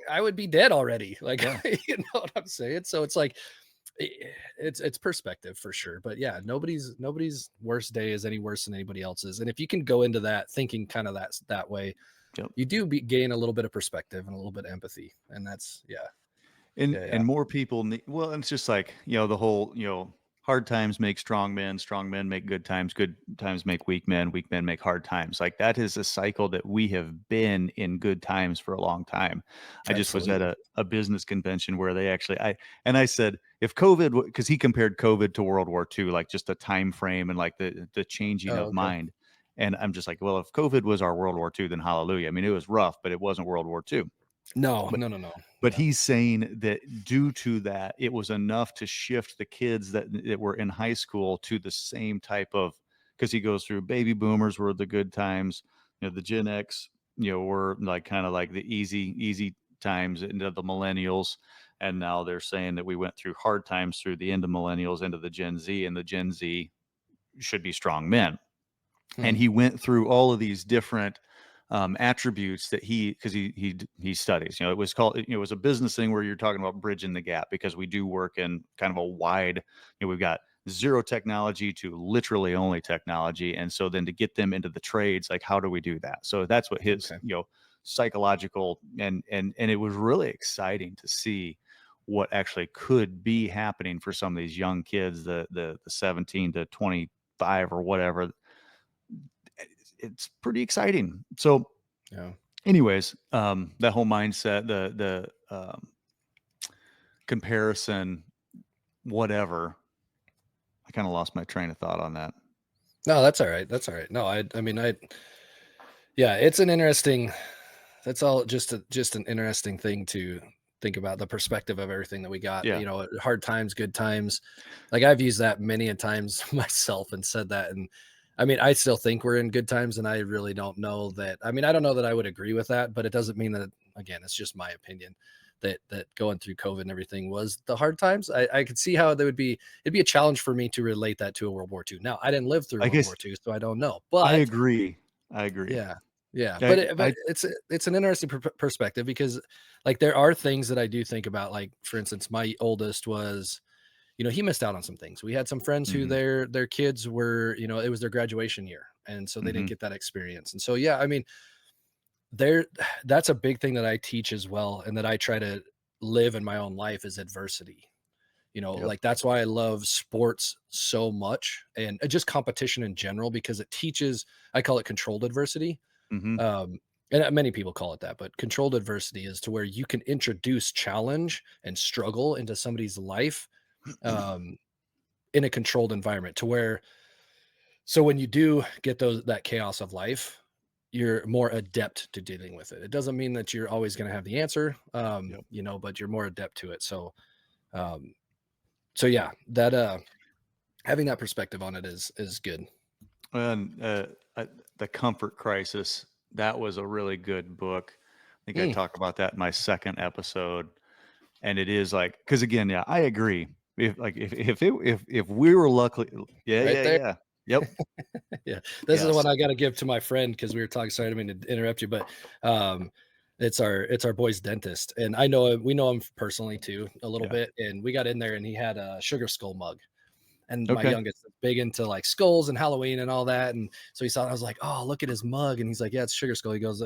I would be dead already. Like, yeah. you know what I'm saying? So it's like, i- it's perspective for sure. But yeah, nobody's worst day is any worse than anybody else's. And if you can go into that thinking kind of that way, Yep. you do gain a little bit of perspective and a little bit of empathy. And that's, yeah. And Yeah. Yeah. and more people need, well, it's just like, the whole, hard times make strong men make good times make weak men make hard times. Like, that is a cycle that we have been in good times for a long time. I just was at Absolutely. a business convention where they actually, I said, if COVID, because he compared COVID to World War II, like just a time frame and like the changing Oh, of okay. mind. And I'm just like, well, if COVID was our World War II, then hallelujah. I mean, it was rough, but it wasn't World War II. No, But no, no, no. but Yeah. he's saying that due to that, it was enough to shift the kids that were in high school to the same type of, because he goes through baby boomers were the good times, the Gen X, were like kind of like the easy times into the millennials. And now they're saying that we went through hard times through the end of millennials into the Gen Z, and the Gen Z should be strong men. And Hmm. he went through all of these different attributes that because he studies. It was a business thing where you're talking about bridging the gap, because we do work in kind of a wide. We've got zero technology to literally only technology, and so then to get them into the trades, like, how do we do that? So that's what his Okay. psychological, and it was really exciting to see what actually could be happening for some of these young kids, the 17 to 25 or whatever, it's pretty exciting. So Yeah. anyways, that whole mindset, comparison, whatever, I kind of lost my train of thought on that. No, that's all right. That's all right. No, I mean, yeah, it's an interesting, that's all just an interesting thing to think about, the perspective of everything that we got, Yeah. hard times, good times. Like I've used that many a times myself and said that. And I mean, I still think we're in good times and I really don't know that. I mean, I don't know that I would agree with that, but it doesn't mean that, again, it's just my opinion that going through COVID and everything was the hard times. I could see how it'd be a challenge for me to relate that to a World War II. Now, I didn't live through I World guess War II, so I don't know. I But agree. I agree. yeah. Yeah, but I, I it's an interesting perspective because, like, there are things that I do think about, like, for instance, my oldest was, he missed out on some things. We had some friends who mhm, their kids were, it was their graduation year, and so they didn't mhm, get that experience, and so, yeah, I mean, there that's a big thing that I teach as well, and that I try to live in my own life is adversity. yep, Like, that's why I love sports so much, and just competition in general, because it teaches, I call it controlled adversity. mhm, um, and many people call it that, but controlled adversity is to where you can introduce challenge and struggle into somebody's life, um, in a controlled environment, to where, so when you do get that chaos of life, you're more adept to dealing with it. It doesn't mean that you're always going to have the answer, yep. but you're more adept to it. Um, so yeah, that having that perspective on it is good. And the Comfort Crisis, that was a really good book. I think I Mm, talk about that in my second episode, and it is like, because again, yeah, I agree. If we were luckily, yeah, right yeah, there. yeah, yep, Yeah, this is the yes, one I got to give to my friend because we were talking. Sorry, I didn't mean to interrupt you, but um, it's our boy's dentist, and we know him personally too a little yeah, bit. And we got in there, and he had a sugar skull mug, and my okay, youngest is big into like skulls and Halloween and all that, and so he saw it. I was like, oh, look at his mug, and he's like, yeah, it's sugar skull. He goes,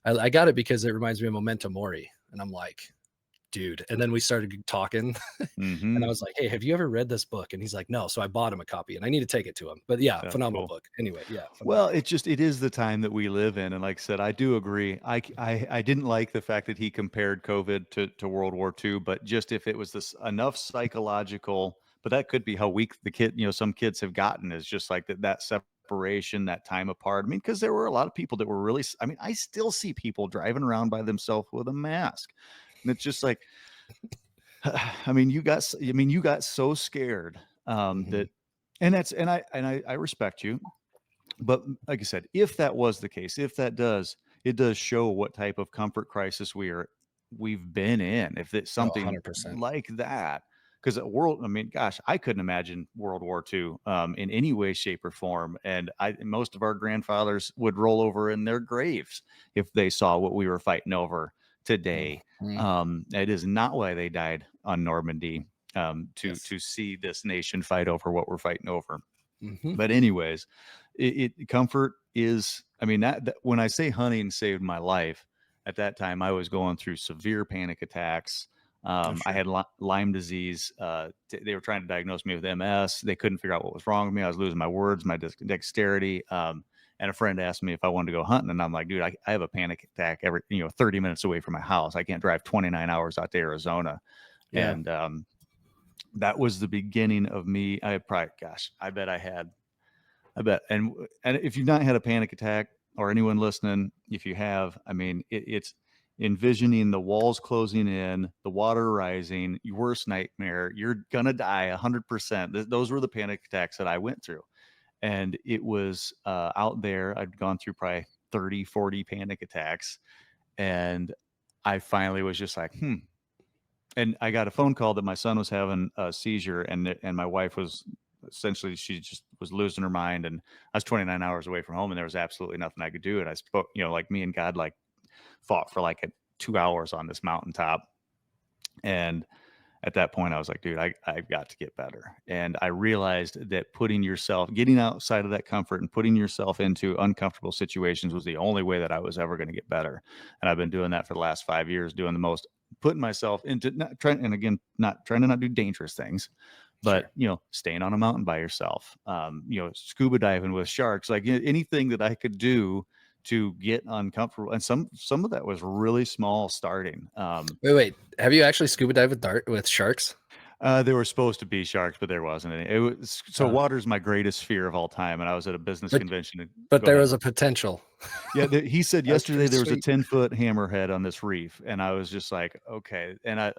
I got it because it reminds me of Memento Mori, and I'm like, dude. And then we started talking, and I mm-hmm. was like, hey, have you ever read this book? And he's like, no. So I bought him a copy, and I need to take it to him. But yeah, That's phenomenal cool. book. Anyway, yeah, Well, phenomenal. it is the time that we live in, and like I said, I do agree. I didn't like the fact that he compared COVID to World War II, but just if it was this enough psychological, but that could be how weak the kid, some kids have gotten, is just like that separation, that time apart. I mean, because there were a lot of people that were really, I mean, I still see people driving around by themselves with a mask, and it's just like, you got so scared, Mhm. that, and I respect you, but like I said, if that was the case, if that does, it does show what type of comfort crisis we've been in. If it's Oh, something 100%. like that, because I mean, gosh, I couldn't imagine World War II, in any way, shape, or form. And most of our grandfathers would roll over in their graves if they saw what we were fighting over today. Mhm. It is not why they died on Normandy, Yes. to see this nation fight over what we're fighting over. Mhm. But anyways, comfort is, I mean, that when I say hunting saved my life, at that time I was going through severe panic attacks. Oh, I sure. had Lyme disease. They were trying to diagnose me with MS. They couldn't figure out what was wrong with me. I was losing my words, my dexterity. And a friend asked me if I wanted to go hunting, and I'm like, dude, I have a panic attack every 30 minutes away from my house. I can't drive 29 hours out to Arizona. Yeah. And that was the beginning of me. I probably, gosh, I bet. And if you've not had a panic attack, or anyone listening, if you have, I mean, it's envisioning the walls closing in, the water rising, your worst nightmare. You're gonna die 100%. Those were the panic attacks that I went through, and it was out there. I'd gone through probably 30, 40 panic attacks, and I finally was just like, hmm. And I got a phone call that my son was having a seizure, and my wife was essentially, she just was losing her mind, and I was 29 hours away from home, and there was absolutely nothing I could do. And I spoke, like me and God, like, fought for like 2 hours on this mountaintop. And at that point, I was like, dude, I've got to get better. And I realized that getting outside of that comfort and putting yourself into uncomfortable situations was the only way that I was ever going to get better. And I've been doing that for the last 5 years, doing the most, putting myself into, not trying, and again, not trying to not do dangerous things, but, Sure. staying on a mountain by yourself, scuba diving with sharks, like anything that I could do to get uncomfortable. And some of that was really small starting. Wait. Have you actually scuba dived with sharks? There were supposed to be sharks, but there wasn't any. It was so Uh, water's my greatest fear of all time, and I was at a business but convention and but go there ahead. was a potential. Yeah, he said That's yesterday pretty there was a sweet. 10-foot hammerhead on this reef, and I was just like, "Okay." And I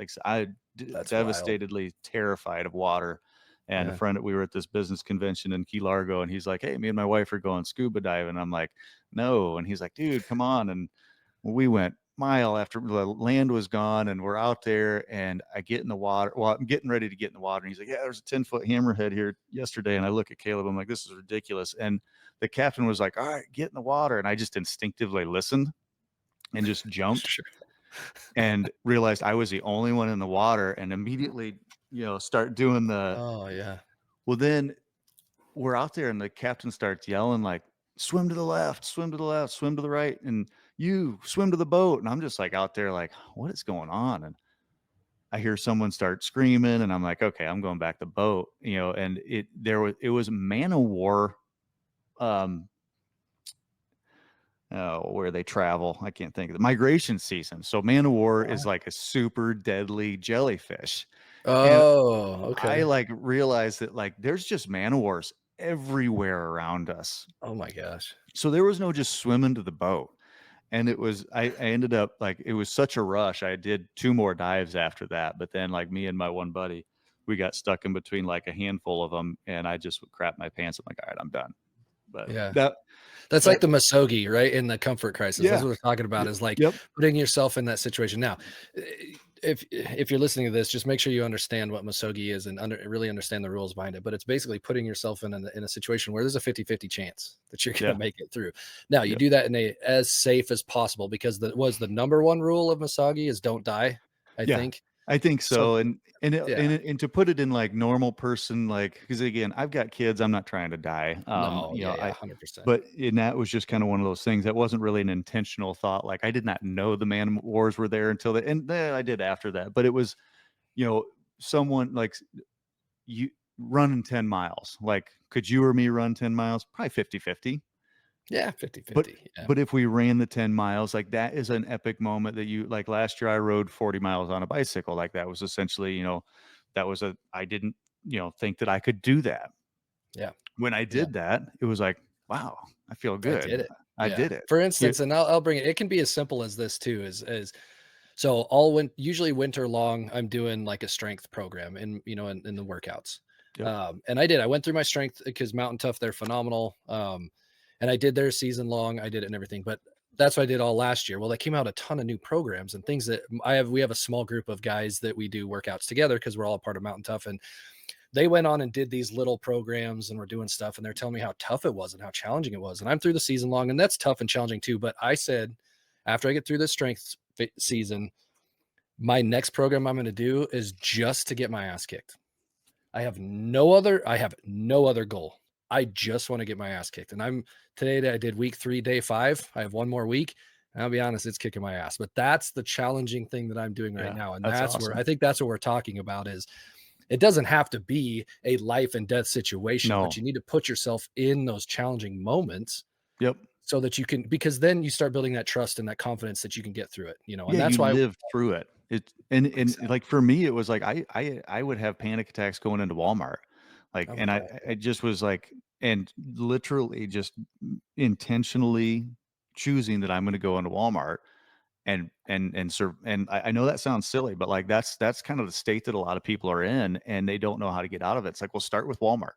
That's wild. devastatedly terrified of water. And a Yeah. friend, we were at this business convention in Key Largo, and he's like, "Hey, me and my wife are going scuba diving." I'm like, "No." And he's like, "Dude, come on." And we went mile after the land was gone, and we're out there, and I get in the water. Well, I'm getting ready to get in the water, and he's like, "Yeah, there's a 10-foot hammerhead here yesterday." And I look at Caleb, I'm like, "This is ridiculous." And the captain was like, "All right, get in the water." And I just instinctively listened and just jumped Sure. and realized I was the only one in the water, and immediately, start doing Oh, yeah. well, then we're out there and the captain starts yelling like, "Swim to the left, swim to the left, swim to the right, and you swim to the boat." And I'm just like out there like, what is going on? And I hear someone start screaming, and I'm like, okay, I'm going back to the boat, and it was man o' war, um, where they travel. I can't think of the migration season. So man o' war is like a super deadly jellyfish. And Oh, I okay. like realized that like there's just man o' wars everywhere around us. Oh my gosh. So there was no just swimming to the boat. And I ended up like it was such a rush. I did 2 more dives after that, but then like me and my one buddy, we got stuck in between like a handful of them, and I just would crap my pants. I'm like, "All right, I'm done." But Yeah. that That's like that the Masogi, right? In the comfort crisis. That's yeah. what we're talking about Y is like Yep. putting yourself in that situation. Now, if you're listening to this, just make sure you understand what Masogi is and really understand the rules behind it. But it's basically putting yourself in a situation where there's a 50-50 chance that you're going Yeah. to make it through. Now, you Yep. do that in a as safe as possible because the number one rule of Masogi is don't die, I Yeah, think. I think So, so, yeah. and to put it in, like, normal person, like, because again, I've got kids, I'm not trying to die, No, yeah, yeah, I 100%. but and that was just kinda one of those things that wasn't really an intentional thought, like, I did not know the man wars were there until the and then I did after that, but it was, you know, someone, like, you running 10 miles, like, could you or me run 10 miles? Probably 50-50. Yeah, But 50-50. Yeah. but if we ran the 10 miles, like, that is an epic moment that you like, last year, I rode 40 miles on a bicycle, like, that was essentially, that was a I didn't, think that I could do that. Yeah. When I Yeah. did that, it was like, "Wow, I feel I good. did it. I Yeah. did it." For Yeah, instance, and I'll bring it. It can be as simple as this too. Is so usually winter long, I'm doing like a strength program in the workouts. yep, And I went through my strength because Mountain Tough, they're phenomenal. And I did their season long. I did it and everything, but that's what I did all last year. Well, they came out a ton of new programs and things that we have a small group of guys that we do workouts together because we're all a part of Mountain Tough. And they went on and did these little programs and were doing stuff and they're telling me how tough it was and how challenging it was. And I'm through the season long and that's tough and challenging too. But I said, after I get through this strength season, my next program I'm going to do is just to get my ass kicked. I have no other goal. I just want to get my ass kicked. And today I did week 3, day 5. I have one more week. And I'll be honest, it's kicking my ass. But that's the challenging thing that I'm doing right yeah, now. And that's that's where awesome. I think that's what we're talking about is it doesn't have to be a life and death situation, but No. you need to put yourself in those challenging moments Yep. so that you can, because then you start building that trust and that confidence that you can get through it, and Yeah, that's you why. lived through it. It and, Exactly. like, for me, it was like I would have panic attacks going into Walmart, like, Oh my and God. I just was like and literally just intentionally choosing that I'm gonna go into Walmart and I know that sounds silly, but, like, that's kind of the state that a lot of people are in, and they don't know how to get out of it. It's like, well, start with Walmart.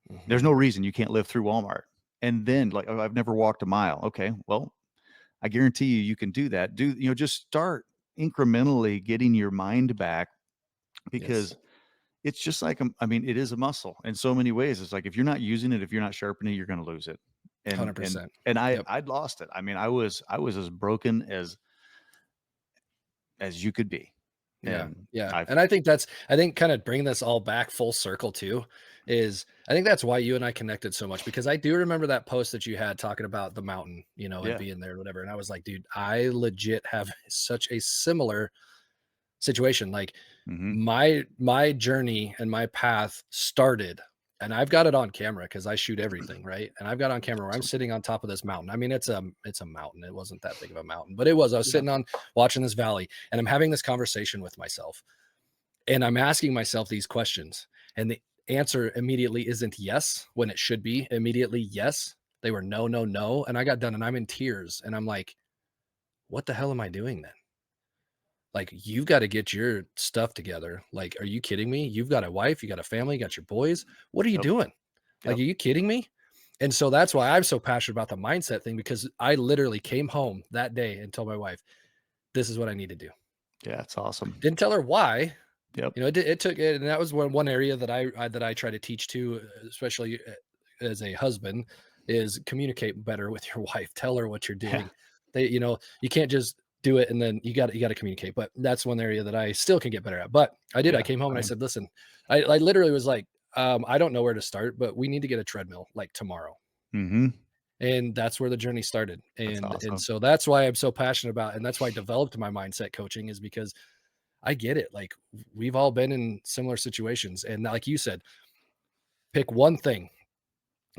Hmm. There's no reason you can't live through Walmart. And then, like, "Oh, I've never walked a mile." Okay, well, I guarantee you can do that. Just start incrementally getting your mind back Yes. because it's just like, I mean, it is a muscle in so many ways. It's like if you're not using it, if you're not sharpening it, you're going to lose it. And and 100%. and Yep. I'd lost it. I mean, I was as broken as you could be. Yeah. And Yeah. I've And I think kind of bringing this all back full circle too is I think that's why you and I connected so much because I do remember that post that you had talking about the mountain, and yeah, being there or whatever. And I was like, dude, I legit have such a similar situation. Like Mm-hmm. my journey and my path started, and I've got it on camera because I shoot everything, right? And I've got on camera where I'm Awesome. sitting on top of this mountain. I mean, it's a mountain. It wasn't that big of a mountain, but it was. I was Yeah. sitting on watching this valley, and I'm having this conversation with myself, and I'm asking myself these questions, and the answer immediately isn't yes when it should be immediately yes. They were no, no, no, and I got done, and I'm in tears, and I'm like, what the hell am I doing then? Like, you've got to get your stuff together. Like, are you kidding me? You've got a wife, you got a family, you got your boys. What are you Yep. doing? Like, Yep. are you kidding me? And so that's why I'm so passionate about the mindset thing, because I literally came home that day and told my wife, this is what I need to do. Yeah, it's awesome. Didn't tell her why. Yep. You know, it took it, and that was one area that I try to teach too, especially as a husband, is communicate better with your wife. Tell her what you're Yeah. doing. You know, you can't just do it and then you got to communicate. But that's one area that I still can get better at. But I did. I Yeah. came home and I Same. said, listen, I literally was like, I don't know where to start, but we need to get a treadmill like tomorrow. Mm-hmm. And that's where the journey started. That's And awesome. so that's why I'm so passionate about, and that's why I developed my mindset coaching, is because I get it. Like, we've all been in similar situations. And like you said, pick one thing,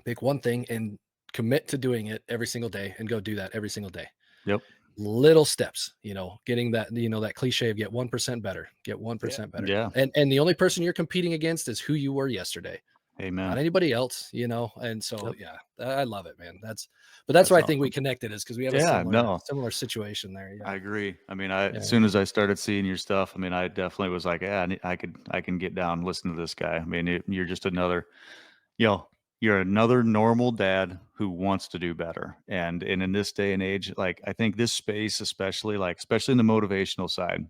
pick one thing and commit to doing it every single day and go do that every single day. Yep. Little steps, getting that, that cliche of get 1% better, get Yeah. 1% better. Yeah. And the only person you're competing against is who you were yesterday, not Amen. anybody else. And so, Yep. yeah, I love it, man. But that's why That's I think we awesome. connected, is because we have a Yeah. No, similar situation there. Yeah. I agree. I mean, as Yeah. soon as I started seeing your stuff, I mean, I definitely was like, yeah, I can get down and listen to this guy. I mean, you're just another, you know, you're another normal dad who wants to do better. And in this day and age, like I think this space, especially in the motivational side,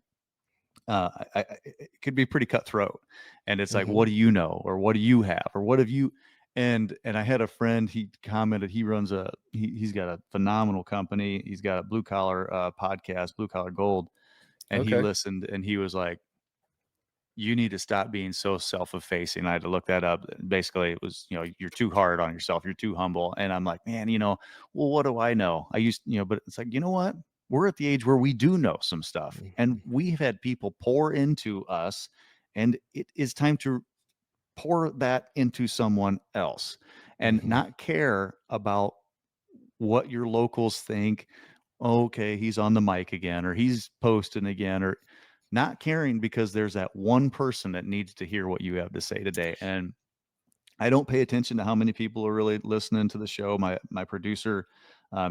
it could be pretty cutthroat. And it's like, Hmm. what do you know, or what do you have, or what have you? And I had a friend. He commented. He's got a phenomenal company. He's got a blue collar podcast, Blue Collar Gold, and he Okay. listened and he was like, you need to stop being so self-effacing. I had to look that up. Basically, it was, you're too hard on yourself. You're too humble. And I'm like, man, well, what do I know? But it's like, you know what? We're at the age where we do know some stuff, and Mhm. we've had people pour into us, and it is time to pour that into someone else and Mhm. not care about what your locals think. Okay, he's on the mic again, or he's posting again, or not caring, because there's that one person that needs to hear what you have to say today. And I don't pay attention to how many people are really listening to the show. My producer,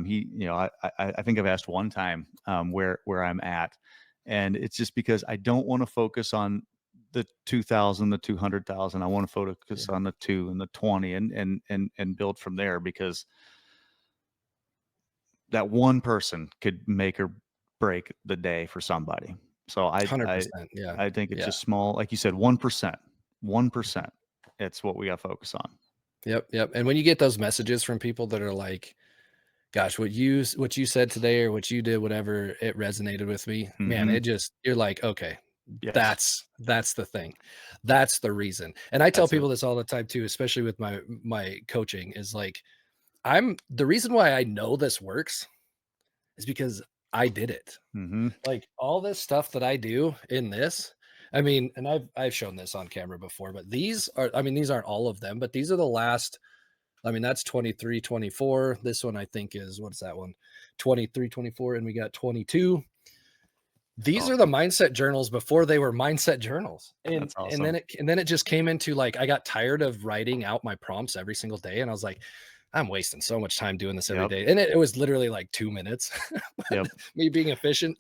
he, I think I've asked one time where I'm at, and it's just because I don't want to focus on the 2,000, the 200,000. I want to focus Yeah. on the 2 and the 20, and build from there, because that one person could make or break the day for somebody. So I 100%. Yeah. I think it's Yeah. just small, like you said, 1%. 1%. It's what we got to focus on. Yep, yep. And when you get those messages from people that are like, gosh, what you said today or what you did, whatever, it resonated with me. Man, Mhm. it just, you're like, okay, Yes. that's the thing. That's the reason. And I tell That's it. people this all the time too, especially with my coaching, is like, I'm the reason why I know this works is because I did it. Mhm. Like, all this stuff that I do in this, I mean, and I've shown this on camera before, but these are, I mean, these aren't all of them, but these are the last, I mean, that's 23, 24. This one I think is, what's that one? 23, 24, and we got 22. That's These are the awesome. mindset journals before they were mindset journals. And That's and then awesome. it just came into, like, I got tired of writing out my prompts every single day, and I was like, I'm wasting so much time doing this every Yep. day. And it was literally like 2 minutes. But Yep. me being efficient,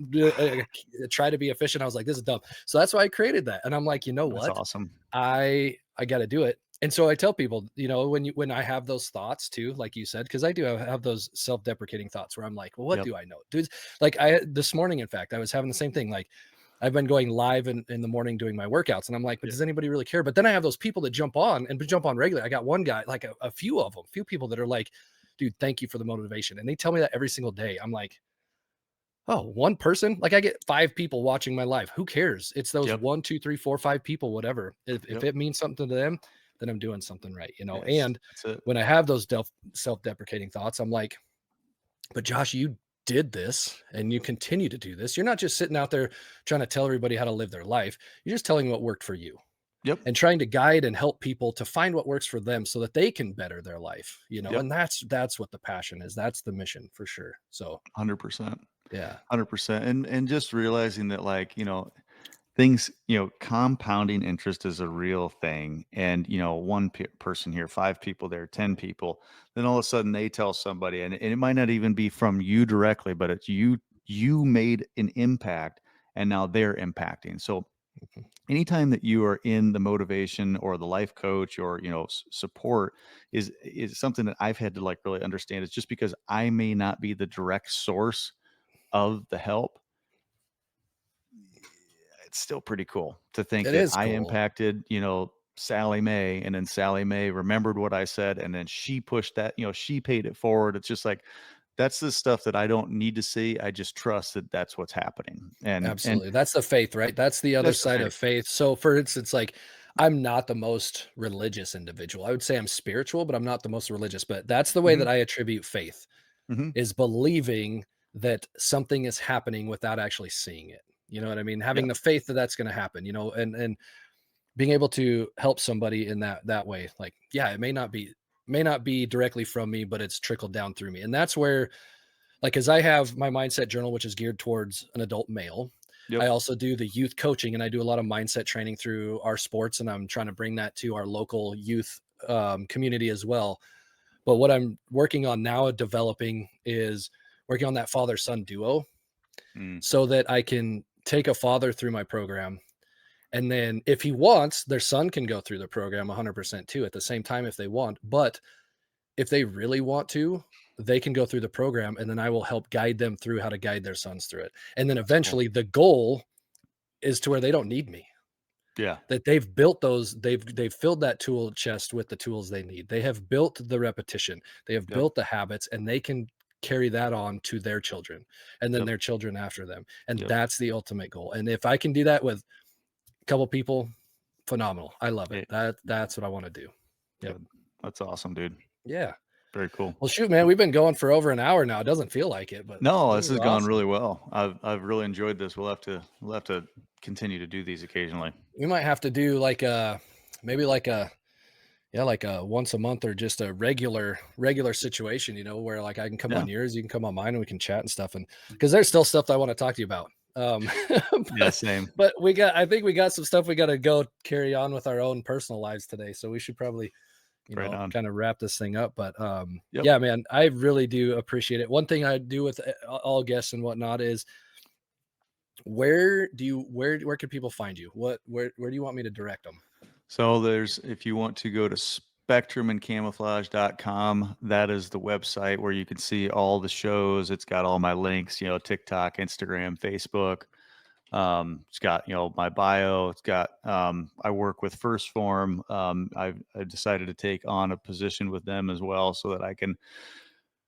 try to be efficient. I was like, this is dumb. So that's why I created that. And I'm like, you know That's what? awesome. I got to do it. And so I tell people, when I have those thoughts too, like you said, because I do have those self-deprecating thoughts where I'm like, well, what Yep. do I know, dude? Like, I this morning, in fact, I was having the same thing. Like, I've been going live in the morning doing my workouts, and I'm like, but Yeah. does anybody really care? But then I have those people that jump on and jump on regularly. I got one guy, like a few of them, few people that are like, dude, thank you for the motivation, and they tell me that every single day. I'm like, oh, one person? Like, I get 5 people watching my live. Who cares? It's those Yep. 1, 2, 3, 4, 5 people, whatever. If Yep. it means something to them, then I'm doing something right. Yes. And That's it. when I have those self-deprecating thoughts, I'm like, but Josh, did this and you continue to do this, you're not just sitting out there trying to tell everybody how to live their life. You're just telling what worked for you Yep. and trying to guide and help people to find what works for them so that they can better their life, Yep. and that's what the passion is. That's the mission for sure. So, 100%. yeah. 100%. And just realizing that, like, things, compounding interest is a real thing. And, one person here, 5 people there, 10 people, then all of a sudden they tell somebody, and it might not even be from you directly, but it's you made an impact and now they're impacting. So Mhm. anytime that you are in the motivation or the life coach or, support is something that I've had to like really understand. It's just because I may not be the direct source of the help, it's still pretty cool to think It that is I cool. impacted, Sally Mae, and then Sally Mae remembered what I said, and then she pushed that, she paid it forward. It's just like that's the stuff that I don't need to see. I just trust that that's what's happening. And Absolutely. That's the faith, right? That's the other that's the side of faith. faith. So, for instance, like, I'm not the most religious individual. I would say I'm spiritual, but I'm not the most religious. But that's the way Hmm. that I attribute faith, Hmm. is believing that something is happening without actually seeing it. You know what I mean? Having Yep. the faith that that's going to happen, and being able to help somebody in that way. Like, yeah, it may not be directly from me, but it's trickled down through me. And that's where, like, as I have my mindset journal, which is geared towards an adult male. Yep. I also do the youth coaching, and I do a lot of mindset training through our sports, and I'm trying to bring that to our local youth community as well. But what I'm working on now, developing, is working on that father son duo, Mm. so that I can take a father through my program. And then if he wants, their son can go through the program 100% too at the same time if they want. But if they really want to, they can go through the program, and then I will help guide them through how to guide their sons through it. And then That's cool. eventually the goal is to where they don't need me. Yeah. That they've built those, they've filled that tool chest with the tools they need. They have built the repetition. They have Yep. built the habits, and they can carry that on to their children and then Yep. their children after them. And Yep. that's the ultimate goal. And if I can do that with a couple people, phenomenal. I love it. It, That's what I want to do. Yep. good. That's awesome, dude. Yeah. Very cool. Well, shoot, man, we've been going for over an hour now. It doesn't feel like it, but No, this this is has gone awesome. really well. I've really enjoyed this. We'll have to continue to do these occasionally. We might have to do like a, maybe like a, yeah, like a once a month, or just a regular situation, where like I can come Yeah. on yours, you can come on mine, and we can chat and stuff. And because there's still stuff that I want to talk to you about. Yeah, But, same. I think we got some stuff we got to go carry on with our own personal lives today. So we should probably, Right on. kind of wrap this thing up. But Yep. yeah, man, I really do appreciate it. One thing I do with all guests and whatnot is, where can people find you? Where do you want me to direct them? So there's if you want to go to spectrumandcamouflage.com, that is the website where you can see all the shows. It's got all my links, TikTok, Instagram, Facebook. It's got, my bio. It's got, I work with First Form. I decided to take on a position with them as well so that I can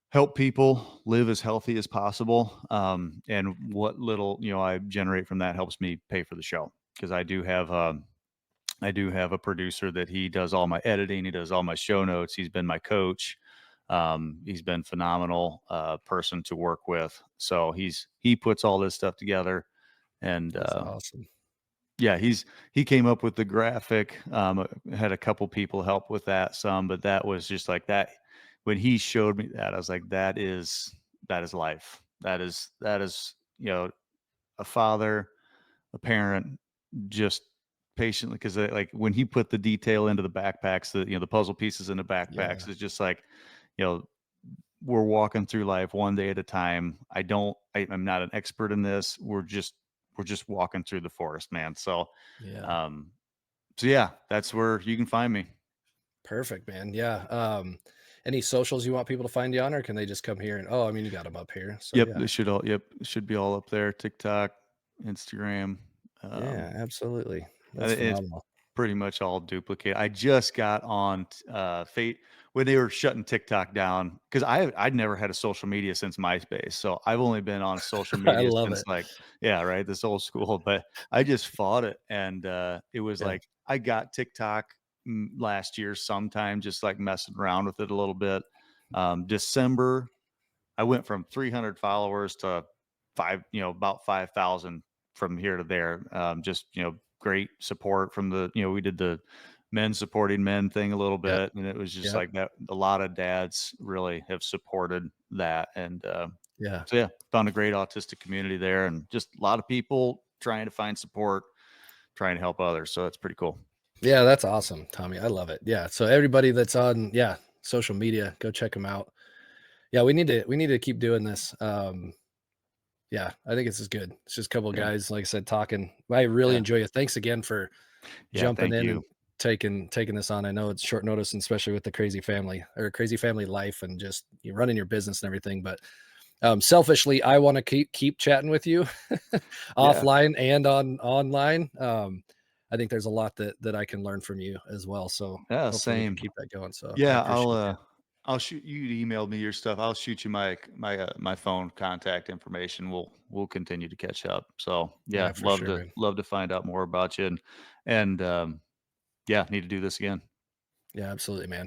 help people live as healthy as possible. And what little, I generate from that helps me pay for the show because I do have a producer that he does all my editing. He does all my show notes. He's been my coach. He's been phenomenal person to work with. So he puts all this stuff together, and That's awesome. yeah, he came up with the graphic. Had a couple people help with that some, but that was just like that. When he showed me that, I was like, that is life. That is a father, a parent, just patiently because like when he put the detail into the backpacks, the puzzle pieces in the Yeah. backpacks, it's just like you know we're walking through life one day at a time. I'm not an expert in this. We're just walking through the forest, man. Yeah. Um, so yeah, that's where you can find me. Perfect, man. Yeah. Any socials you want people to find you on, or can they just come here and, oh, I mean, you got them up here. So Yep, yeah. they should all. Yep, it should be all up there. TikTok, Instagram. Yeah, Um, absolutely. That's it's phenomenal. pretty much all duplicate. I just got on Fate when they were shutting TikTok down because I'd never had a social media since MySpace, so I've only been on social I media love since it. like yeah, right, this old school. But I just fought it, and it was Yeah. like I got TikTok last year sometime, just like messing around with it a little bit. December I went from 300 followers to about 5,000 from here to there. Just, great support from we did the men supporting men thing a little Yep. bit. And it was just Yep. like that. A lot of dads really have supported that. And Yeah. so, yeah, found a great autistic community there and just a lot of people trying to find support, trying to help others. So that's pretty cool. Yeah, that's awesome, Tommy. I love it. Yeah. So everybody that's on, yeah, social media, go check them out. Yeah, we need to keep doing this. Yeah, I think this is good. It's just a couple of Yeah. guys, like I said, talking. I really Yeah. enjoy it. Thanks again for Yeah. jumping Thank in you. and taking this on. I know it's short notice, and especially with the crazy family life and just you running your business and everything. But selfishly, I want to keep chatting with you Yeah. offline and on online. I think there's a lot that I can learn from you as well. So Yeah. hopefully we can Same. keep that going. So I Yeah, appreciate you. I'll shoot you emailed me your stuff. I'll shoot you my phone contact information. We'll continue to catch up. So Yeah, yeah, for sure, man. love to find out more about you and yeah, need to do this again. Yeah, absolutely, man.